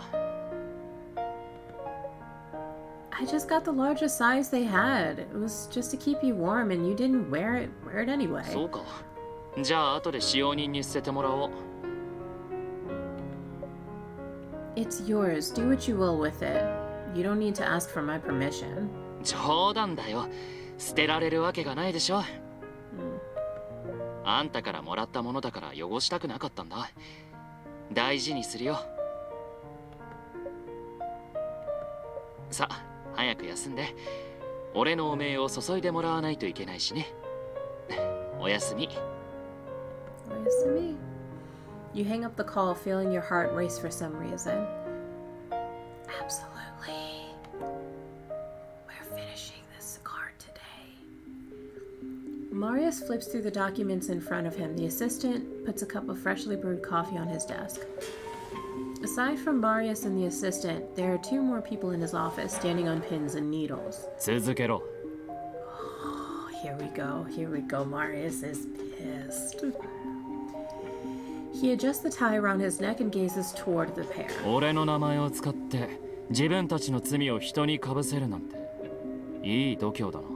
I just got the largest size they had. It was just to keep you warm, and you didn't wear it anyway. そうか。じゃあ後で使用人に捨ててもらおう。It's yours. Do what you will with it. You don't need to ask for my permission. 冗談だよ。捨てられるわけがないでしょ。あんたからもらったものだから汚したくなかったんだ。大事にするよ。さあ、早く休んで。俺のお名を注いでもらわないといけないしね。おやすみ。おやすみ. You hang up the call, feeling your heart race for some reason. Absolutely. We're finishing this card today. Marius flips through the documents in front of him. The assistant puts a cup of freshly brewed coffee on his desk. Aside from Marius and the assistant, there are 2 more people in his office standing on pins and needles. 続けろ。Oh, here we go. Here we go. Marius is pissed. He adjusts the tie around his neck and gazes toward the pair. 俺の名前を使って自分たちの罪を人にかぶせるなんていい度胸だな。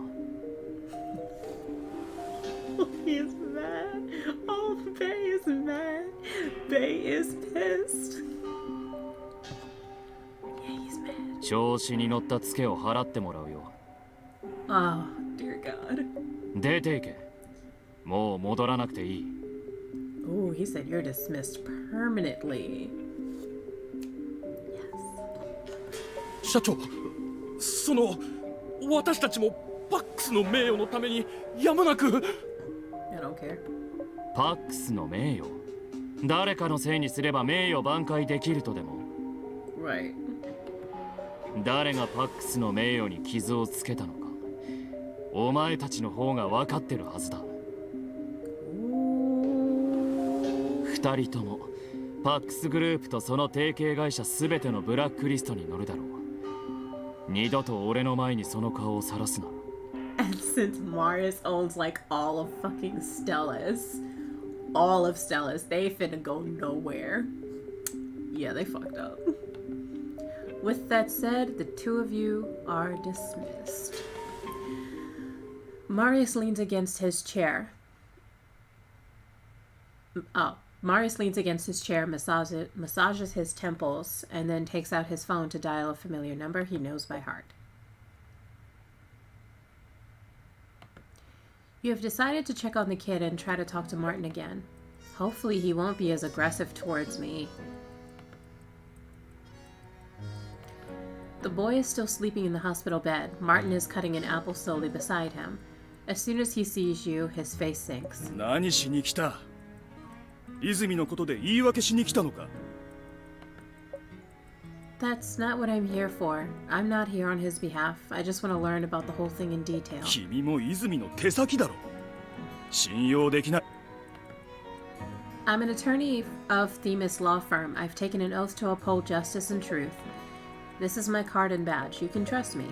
He is mad. Oh, Bay is mad. Bay is pissed. Yeah, he's mad. 調子に乗ったツケを払ってもらうよ。Oh, dear God. 出ていけ。もう戻らなくていい。Oh, he said you're dismissed permanently. Yes. 社長、私たちもパックスの名誉のためにやむなく。I don't care. パックスの名誉。誰かのせいにすれば名誉挽回できるとでも。Right. 誰がパックスの名誉に傷をつけたのか。お前たちの方が分かってるはずだ。2人ともパックスグループとその提携会社すべてのブラックリストに載るだろう。二度と俺の前にその顔を晒すな。And since Marius owns like all of fucking Stella's, they finna go nowhere. Yeah, they fucked up. With that said, the 2 of you are dismissed. Marius leans against his chair. Marius leans against his chair, massages his temples, and then takes out his phone to dial a familiar number he knows by heart. You have decided to check on the kid and try to talk to Martin again. Hopefully he won't be as aggressive towards me. The boy is still sleeping in the hospital bed. Martin is cutting an apple slowly beside him. As soon as he sees you, his face sinks. 何しに来た？泉のことで言い訳しに来たのか？ That's not what I'm here for. I'm not here on his behalf. I just want to learn about the whole thing in detail. 君も泉の手先だろ。信用できない。I'm an attorney of Themis law firm. I've taken an oath to uphold justice and truth. This is my card and badge. You can trust me.